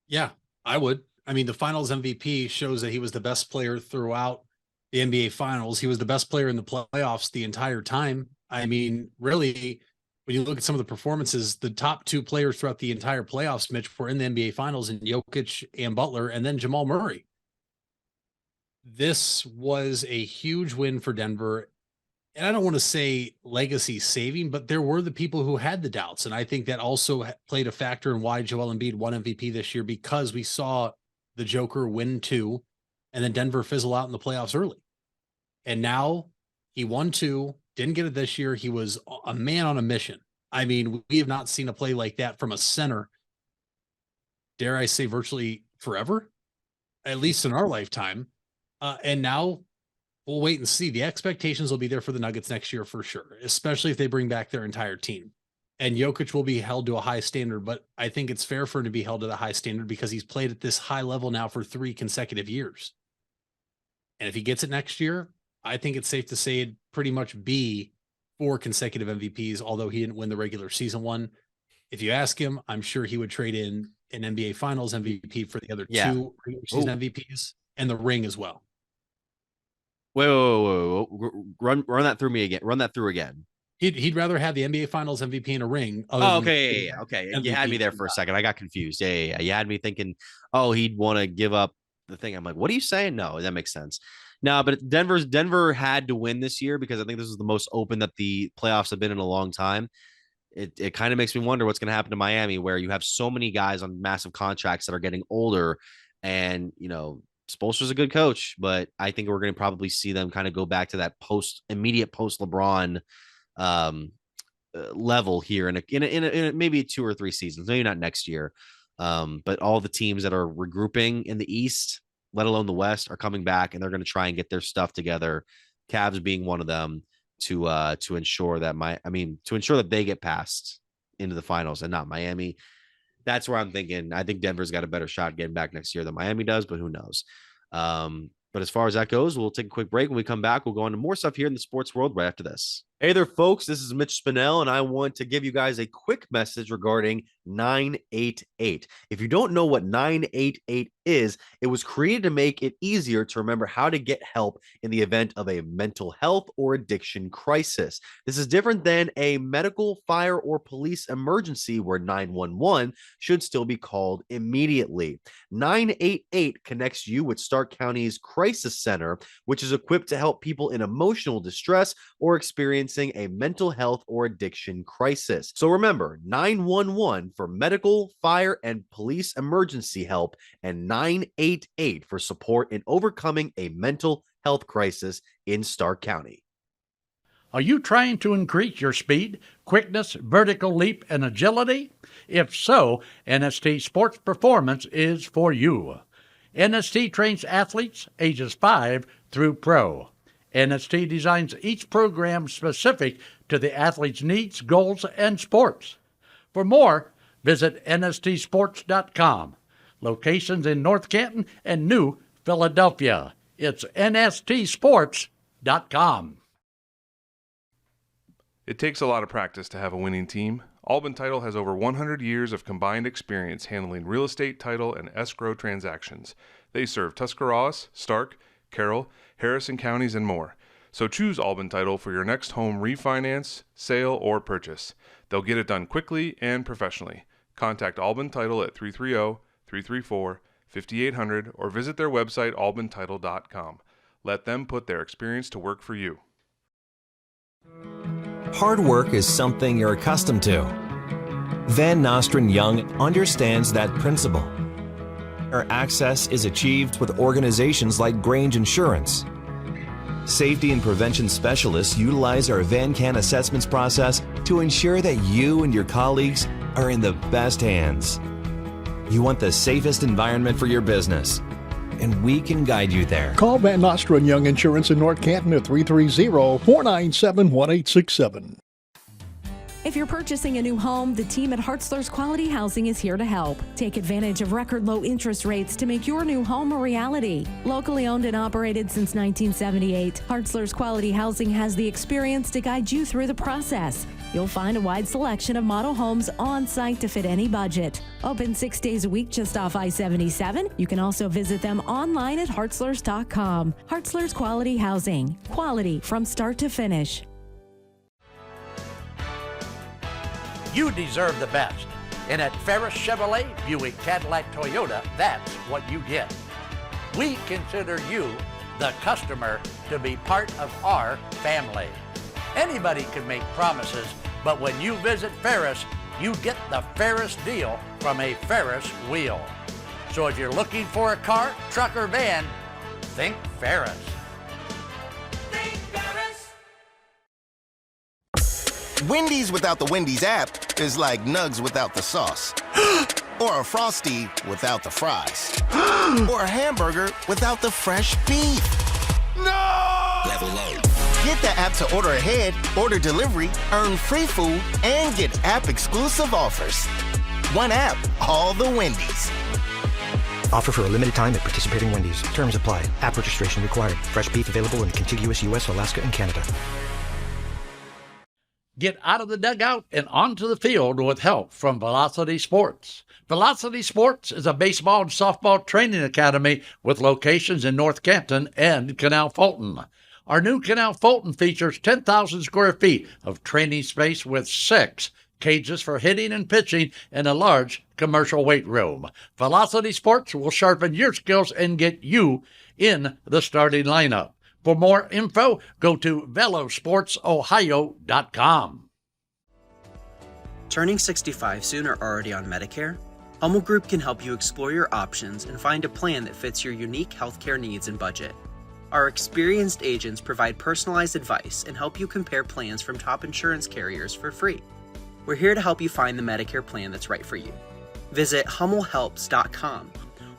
Yeah, I would. I mean, the Finals MVP shows that he was the best player throughout the NBA Finals. He was the best player in the playoffs the entire time. I mean, really, when you look at some of the performances, the top two players throughout the entire playoffs, Mitch, were in the NBA Finals, in Jokic and Butler, and then Jamal Murray. This was a huge win for Denver. And I don't want to say legacy saving, but there were the people who had the doubts. And I think that also played a factor in why Joel Embiid won MVP this year, because we saw the Joker win 2 and then Denver fizzle out in the playoffs early. And now he won 2, didn't get it this year. He was a man on a mission. I mean, we have not seen a play like that from a center, dare I say, virtually forever, at least in our lifetime. And now we'll wait and see. The expectations will be there for the Nuggets next year for sure, especially if they bring back their entire team. And Jokic will be held to a high standard, but I think it's fair for him to be held to the high standard because he's played at this high level now for 3 consecutive years. And if he gets it next year, I think it's safe to say it'd pretty much be 4 consecutive MVPs, although he didn't win the regular season one. If you ask him, I'm sure he would trade in an NBA Finals MVP for the other 2 regular season MVPs and the ring as well. Wait. Run that through me again. Run that through again. He'd rather have the NBA Finals MVP and a ring. Oh, okay. Yeah. Okay. You had me there for a second. I got confused. Yeah. You had me thinking, oh, he'd want to give up the thing. I'm like, what are you saying? No, that makes sense. No, but Denver had to win this year because I think this is the most open that the playoffs have been in a long time. It kind of makes me wonder what's going to happen to Miami, where you have so many guys on massive contracts that are getting older, and, you know, Spoelstra's a good coach, but I think we're going to probably see them kind of go back to that immediate post LeBron level here in a maybe 2 or 3 seasons, maybe not next year. But all the teams that are regrouping in the East, let alone the West, are coming back, and they're going to try and get their stuff together. Cavs being one of them to ensure that they get passed into the finals and not Miami. That's where I'm thinking. I think Denver's got a better shot getting back next year than Miami does, but who knows? But as far as that goes, we'll take a quick break. When we come back, we'll go on to more stuff here in the sports world right after this. Hey there, folks. This is Mitch Spinell, and I want to give you guys a quick message regarding 988. If you don't know what 988 is, it was created to make it easier to remember how to get help in the event of a mental health or addiction crisis. This is different than a medical, fire, or police emergency where 911 should still be called immediately. 988 connects you with Stark County's Crisis Center, which is equipped to help people in emotional distress or experiencing a mental health or addiction crisis. So remember, 911 for medical, fire, and police emergency help, and 988 for support in overcoming a mental health crisis in Stark County. Are you trying to increase your speed, quickness, vertical leap, and agility? If so, NST Sports Performance is for you. NST trains athletes ages 5 through pro. NST designs each program specific to the athlete's needs, goals, and sports. For more, visit nstsports.com. Locations in North Canton and New Philadelphia. It's nstsports.com. It takes a lot of practice to have a winning team. Albin Title has over 100 years of combined experience handling real estate, title, and escrow transactions. They serve Tuscarawas, Stark, Carroll, Harrison counties, and more. So choose Albin Title for your next home refinance, sale, or purchase. They'll get it done quickly and professionally. Contact Albin Title at 330-334-5800 or visit their website albintitle.com. Let them put their experience to work for you. Hard work is something you're accustomed to. Van Nostrand Young understands that principle. Our access is achieved with organizations like Grange Insurance. Safety and prevention specialists utilize our VanCan assessments process to ensure that you and your colleagues are in the best hands. You want the safest environment for your business, and we can guide you there. Call Van Nostrand Young Insurance in North Canton at 330-497-1867. If you're purchasing a new home, the team at Hartzler's Quality Housing is here to help. Take advantage of record low interest rates to make your new home a reality. Locally owned and operated since 1978, Hartzler's Quality Housing has the experience to guide you through the process. You'll find a wide selection of model homes on site to fit any budget. Open 6 days a week just off I-77. You can also visit them online at hartzlers.com. Hartzler's Quality Housing. Quality from start to finish. You deserve the best. And at Ferris Chevrolet, Buick, Cadillac, Toyota, that's what you get. We consider you, the customer, to be part of our family. Anybody can make promises, but when you visit Ferris, you get the Ferris deal from a Ferris wheel. So if you're looking for a car, truck, or van, think Ferris. Wendy's without the Wendy's app is like Nugs without the sauce. Or a Frosty without the fries. Or a hamburger without the fresh beef. No! Level up. Get the app to order ahead, order delivery, earn free food, and get app-exclusive offers. One app, all the Wendy's. Offer for a limited time at participating Wendy's. Terms apply. App registration required. Fresh beef available in contiguous U.S., Alaska, and Canada. Get out of the dugout and onto the field with help from Velocity Sports. Velocity Sports is a baseball and softball training academy with locations in North Canton and Canal Fulton. Our new Canal Fulton features 10,000 square feet of training space with 6 cages for hitting and pitching and a large commercial weight room. Velocity Sports will sharpen your skills and get you in the starting lineup. For more info, go to velosportsohio.com. Turning 65 soon or already on Medicare? Hummel Group can help you explore your options and find a plan that fits your unique healthcare needs and budget. Our experienced agents provide personalized advice and help you compare plans from top insurance carriers for free. We're here to help you find the Medicare plan that's right for you. Visit HummelHelps.com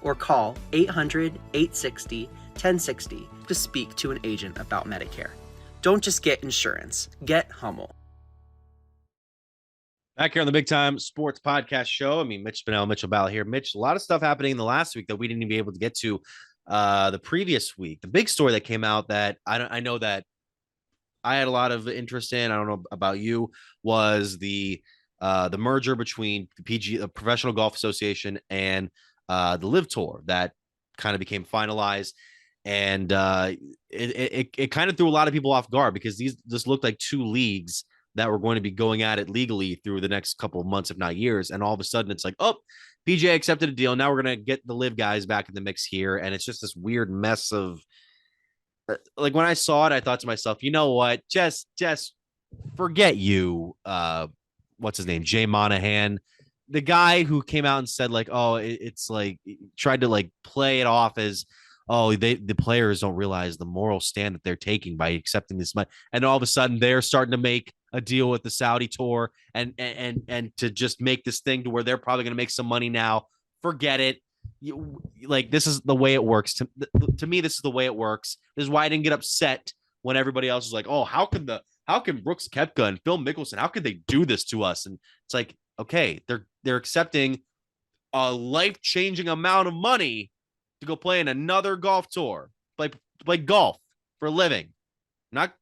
or call 800-860-1060 to speak to an agent about Medicare. Don't just get insurance, get Hummel. Back here on the Big Time Sports Podcast Show. I mean, Mitch Spinell, Mitchell Balla here. Mitch, a lot of stuff happening in the last week that we didn't even be able to get to the previous week. The big story that came out that I know that I had a lot of interest in, I don't know about you, was the merger between the Professional Golf Association and the Live Tour that kind of became finalized. And it kind of threw a lot of people off guard because this looked like two leagues that were going to be going at it legally through the next couple of months, if not years. And all of a sudden it's like, oh, PGA accepted a deal. Now we're going to get the Live guys back in the mix here. And it's just this weird mess of, like, when I saw it, I thought to myself, you know what, just forget you. What's his name? Jay Monahan, the guy who came out and said, like, oh, it's like, tried to like play it off as, oh, the players don't realize the moral stand that they're taking by accepting this money. And all of a sudden they're starting to make a deal with the Saudi tour and to just make this thing to where they're probably going to make some money now. Forget it. Like, this is the way it works. To me, this is the way it works. This is why I didn't get upset when everybody else was like, oh, how can Brooks Koepka and Phil Mickelson, how could they do this to us? And it's like, okay, they're accepting a life-changing amount of money to go play in another golf tour, play golf for a living. They're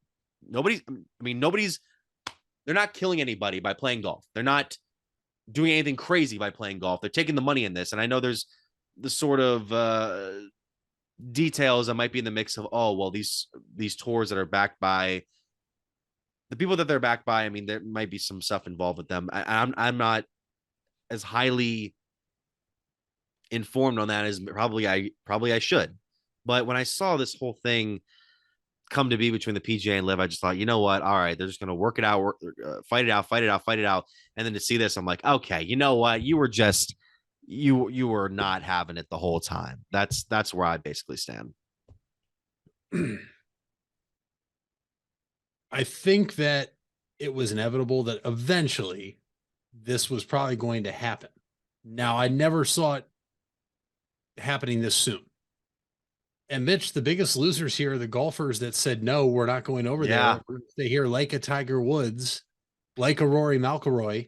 not killing anybody by playing golf. They're not doing anything crazy by playing golf. They're taking the money in this. And I know there's the sort of details that might be in the mix of, oh, well, these tours that are backed by the people that they're backed by. I mean, there might be some stuff involved with them. I'm not as highly informed on that as probably I should. But when I saw this whole thing come to be between the PGA and Live, I just thought, you know what? All right, they're just going to work it out, fight it out. And then to see this, I'm like, okay, you know what? You were just, you were not having it the whole time. That's where I basically stand. I think that it was inevitable that eventually this was probably going to happen. Now, I never saw it happening this soon. And Mitch, the biggest losers here are the golfers that said, no, we're not going over there. We're going to stay here, like a Tiger Woods, like a Rory McIlroy.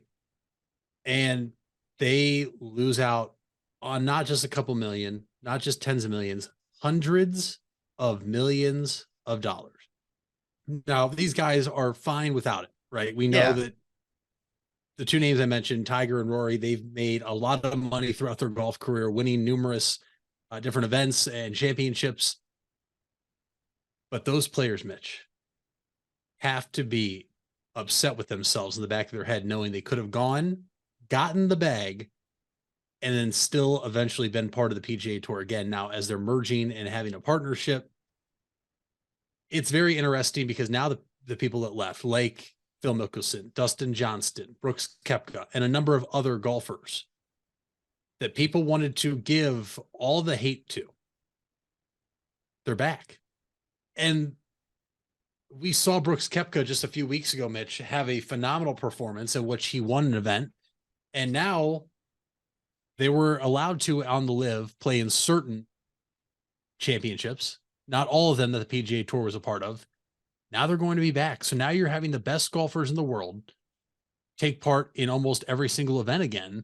And they lose out on not just a couple million, not just tens of millions, hundreds of millions of dollars. Now, these guys are fine without it, right? We know that the two names I mentioned, Tiger and Rory, they've made a lot of money throughout their golf career, winning numerous different events and championships. But those players, Mitch, have to be upset with themselves in the back of their head, knowing they could have gotten the bag, and then still eventually been part of the PGA Tour again. Now, as they're merging and having a partnership, it's very interesting because now the people that left, like Phil Mickelson, Dustin Johnson, Brooks Koepka, and a number of other golfers that people wanted to give all the hate to, they're back. And we saw Brooks Koepka just a few weeks ago, Mitch, have a phenomenal performance in which he won an event. And now they were allowed to, on the Live, play in certain championships, not all of them that the PGA Tour was a part of. Now they're going to be back. So now you're having the best golfers in the world take part in almost every single event again.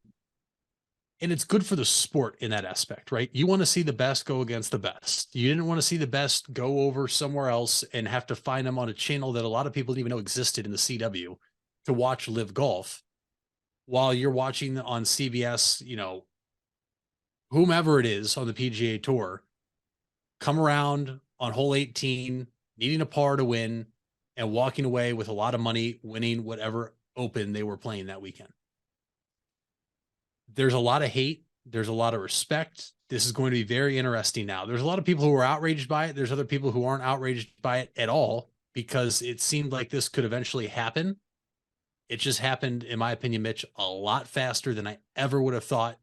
And it's good for the sport in that aspect, right? You want to see the best go against the best. You didn't want to see the best go over somewhere else and have to find them on a channel that a lot of people didn't even know existed in the CW to watch Live Golf, while you're watching on CBS, you know, whomever it is on the PGA Tour come around on hole 18, needing a par to win and walking away with a lot of money, winning whatever Open they were playing that weekend. There's a lot of hate. There's a lot of respect. This is going to be very interesting now. There's a lot of people who are outraged by it. There's other people who aren't outraged by it at all because it seemed like this could eventually happen. It just happened, in my opinion, Mitch, a lot faster than I ever would have thought.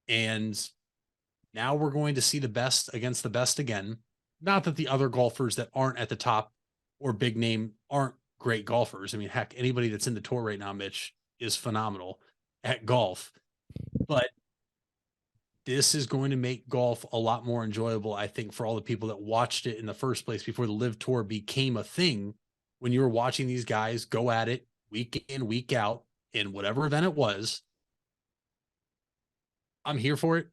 And now we're going to see the best against the best again. Not that the other golfers that aren't at the top or big name aren't great golfers. I mean, heck, anybody that's in the tour right now, Mitch, is phenomenal at golf. But this is going to make golf a lot more enjoyable, I think, for all the people that watched it in the first place before the Live Tour became a thing. When you were watching these guys go at it week in, week out in whatever event it was, I'm here for it.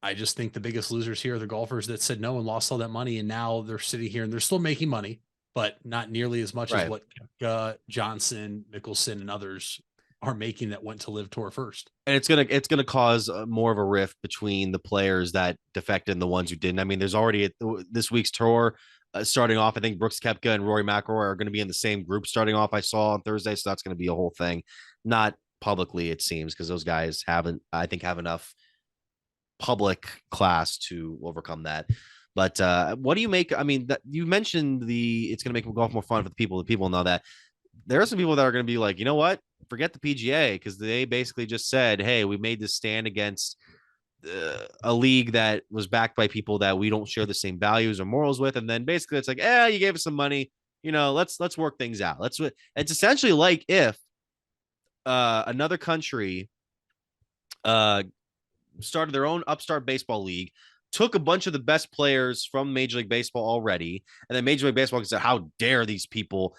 I just think the biggest losers here are the golfers that said no and lost all that money, and now they're sitting here and they're still making money, but not nearly as much as what Johnson, Mickelson, and others are making that went to Live Tour first. And it's gonna cause more of a rift between the players that defected and the ones who didn't. I mean, there's already this week's tour starting off. I think Brooks Koepka and Rory McIlroy are going to be in the same group starting off. I saw on Thursday, so that's going to be a whole thing. Not publicly, it seems, because those guys have enough public class to overcome that. But what do you make? I mean, you mentioned it's going to make golf more fun for the people. The people know that. There are some people that are going to be like, you know what? Forget the PGA, because they basically just said, hey, we made this stand against a league that was backed by people that we don't share the same values or morals with. And then basically it's like, you gave us some money, let's work things out. It's essentially like if another country started their own upstart baseball league, took a bunch of the best players from Major League Baseball already, and then Major League Baseball said, how dare these people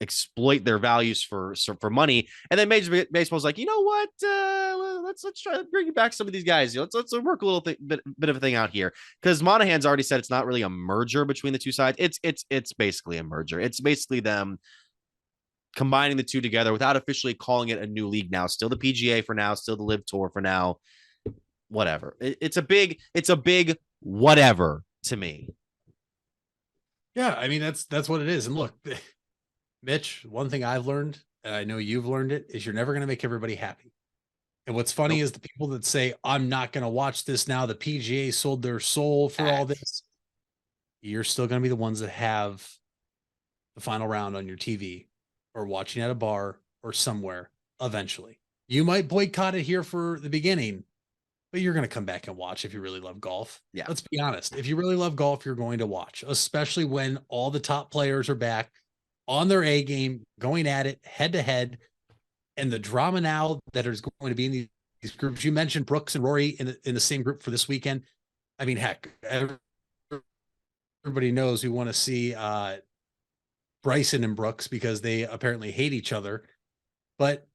exploit their values for money. And then Major League Baseball's like, you know what? Let's try to bring back some of these guys. Let's work a little bit of a thing out here. Because Monahan's already said it's not really a merger between the two sides. It's basically a merger. It's basically them combining the two together without officially calling it a new league now. Still the PGA for now, still the Live Tour for now. Whatever. It's a big whatever to me. Yeah, I mean, that's what it is. And look, Mitch, one thing I've learned, and I know you've learned it, is you're never going to make everybody happy. And what's funny is the people that say, I'm not going to watch this now, the PGA sold their soul for all this. You're still going to be the ones that have the final round on your TV or watching at a bar or somewhere eventually. You might boycott it here for the beginning, but you're going to come back and watch if you really love golf. Yeah. Let's be honest. If you really love golf, you're going to watch, especially when all the top players are back on their A game, going at it head to head. And the drama now that is going to be in these groups. You mentioned Brooks and Rory in the same group for this weekend. I mean, heck, everybody knows we want to see Bryson and Brooks because they apparently hate each other, but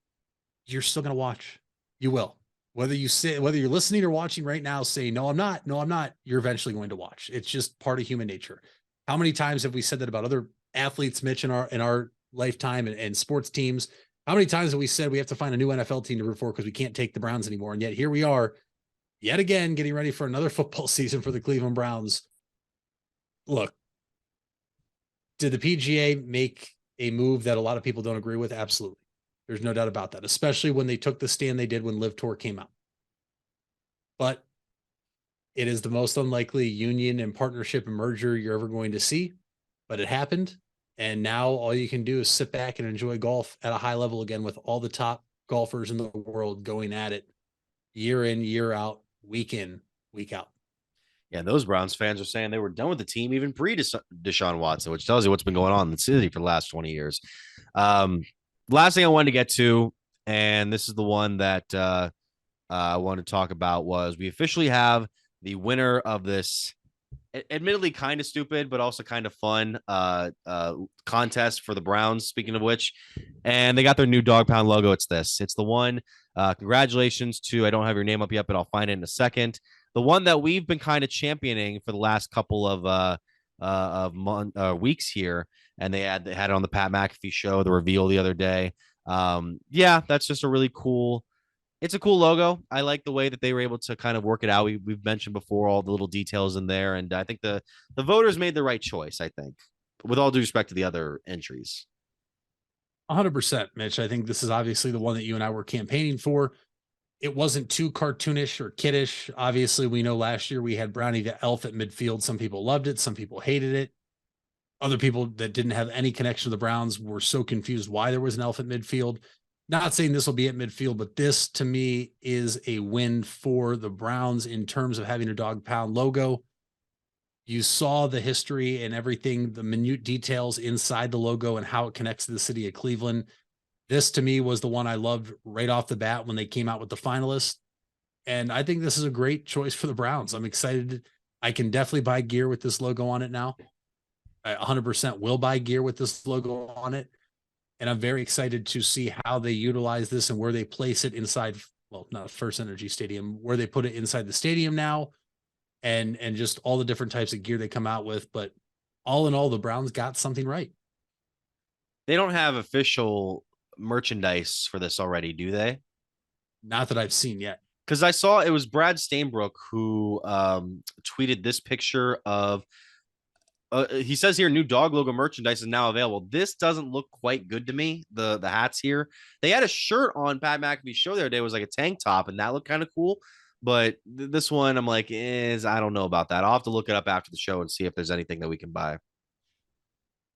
you're still going to watch. You will. Whether you're listening or watching right now, say, no, I'm not, you're eventually going to watch. It's just part of human nature. How many times have we said that about other athletes, Mitch, in our lifetime and sports teams? How many times have we said we have to find a new NFL team to root for because we can't take the Browns anymore? And yet here we are yet again, getting ready for another football season for the Cleveland Browns. Look, did the PGA make a move that a lot of people don't agree with? Absolutely. There's no doubt about that, especially when they took the stand they did when Live Tour came out. But it is the most unlikely union and partnership and merger you're ever going to see, but it happened. And now all you can do is sit back and enjoy golf at a high level again with all the top golfers in the world going at it year in, year out, week in, week out. Yeah, those Browns fans are saying they were done with the team even pre-Deshaun Watson, which tells you what's been going on in the city for the last 20 years. Last thing I wanted to get to, and this is the one that I wanted to talk about, was we officially have the winner of this admittedly kind of stupid, but also kind of fun contest for the Browns, speaking of which, and they got their new dog pound logo. It's the one. Congratulations to, I don't have your name up yet, but I'll find it in a second. The one that we've been kind of championing for the last couple of weeks here. And they had it on the Pat McAfee show, the reveal the other day. Yeah, that's just a really cool. It's a cool logo. I like the way that they were able to kind of work it out. We've mentioned before all the little details in there, and I think the voters made the right choice, I think, with all due respect to the other entries. 100%, Mitch. I think this is obviously the one that you and I were campaigning for. It wasn't too cartoonish or kiddish. Obviously, we know last year we had Brownie the Elf at midfield. Some people loved it. Some people hated it. Other people that didn't have any connection to the Browns were so confused why there was an elf at midfield. Not saying this will be at midfield, but this to me is a win for the Browns in terms of having a dog pound logo. You saw the history and everything, the minute details inside the logo and how it connects to the city of Cleveland. This to me was the one I loved right off the bat when they came out with the finalists. And I think this is a great choice for the Browns. I'm excited. I can definitely buy gear with this logo on it now. I 100% will buy gear with this logo on it. And I'm very excited to see how they utilize this and where they place it inside. Well, not First Energy Stadium, where they put it inside the stadium now, and just all the different types of gear they come out with. But all in all, the Browns got something right. They don't have official merchandise for this already, do they? Not that I've seen yet. Because I saw it was Brad Stainbrook who tweeted this picture of he says here new dog logo merchandise is now available. This doesn't look quite good to me. The hats here. They had a shirt on Pat McAfee's show the other day. It was like a tank top, and that looked kind of cool. But this one, I'm like, I don't know about that. I'll have to look it up after the show and see if there's anything that we can buy.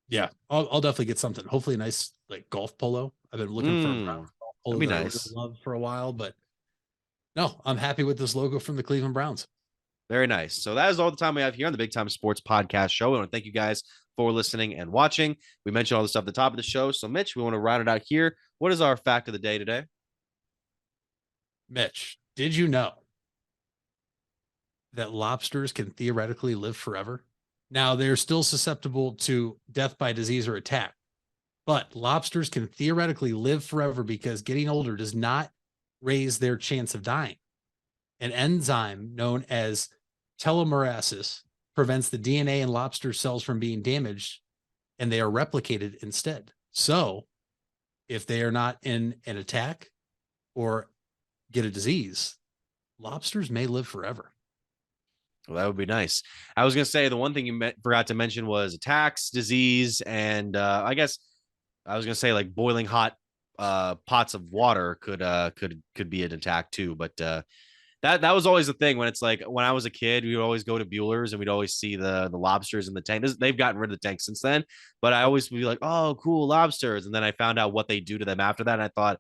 Yeah, I'll definitely get something. Hopefully, a nice like golf polo. I've been looking for a brown golf polo. That'd be that nice. I really loved for a while, but no, I'm happy with this logo from the Cleveland Browns. Very nice. So that is all the time we have here on the Big Time Sports Podcast Show. We want to thank you guys for listening and watching. We mentioned all the stuff at the top of the show. So, Mitch, we want to round it out here. What is our fact of the day today? Mitch, did you know that lobsters can theoretically live forever? Now, they're still susceptible to death by disease or attack, but lobsters can theoretically live forever because getting older does not raise their chance of dying. An enzyme known as telomerase prevents the DNA in lobster cells from being damaged, and they are replicated instead. So if they are not in an attack or get a disease, lobsters may live forever. Well, that would be nice. I was going to say the one thing you forgot to mention was attacks, disease, and I guess I was going to say like boiling hot pots of water could be an attack too. But that was always the thing when it's like when I was a kid, we would always go to Bueller's and we'd always see the lobsters in the tank. They've gotten rid of the tank since then, but I always would be like, oh, cool lobsters. And then I found out what they do to them after that. And I thought,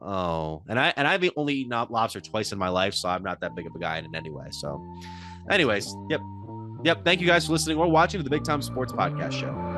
oh, and I've only eaten lobster twice in my life, so I'm not that big of a guy in it anyway. So anyways, yep. Thank you guys for listening or watching to the Big Time Sports Podcast Show.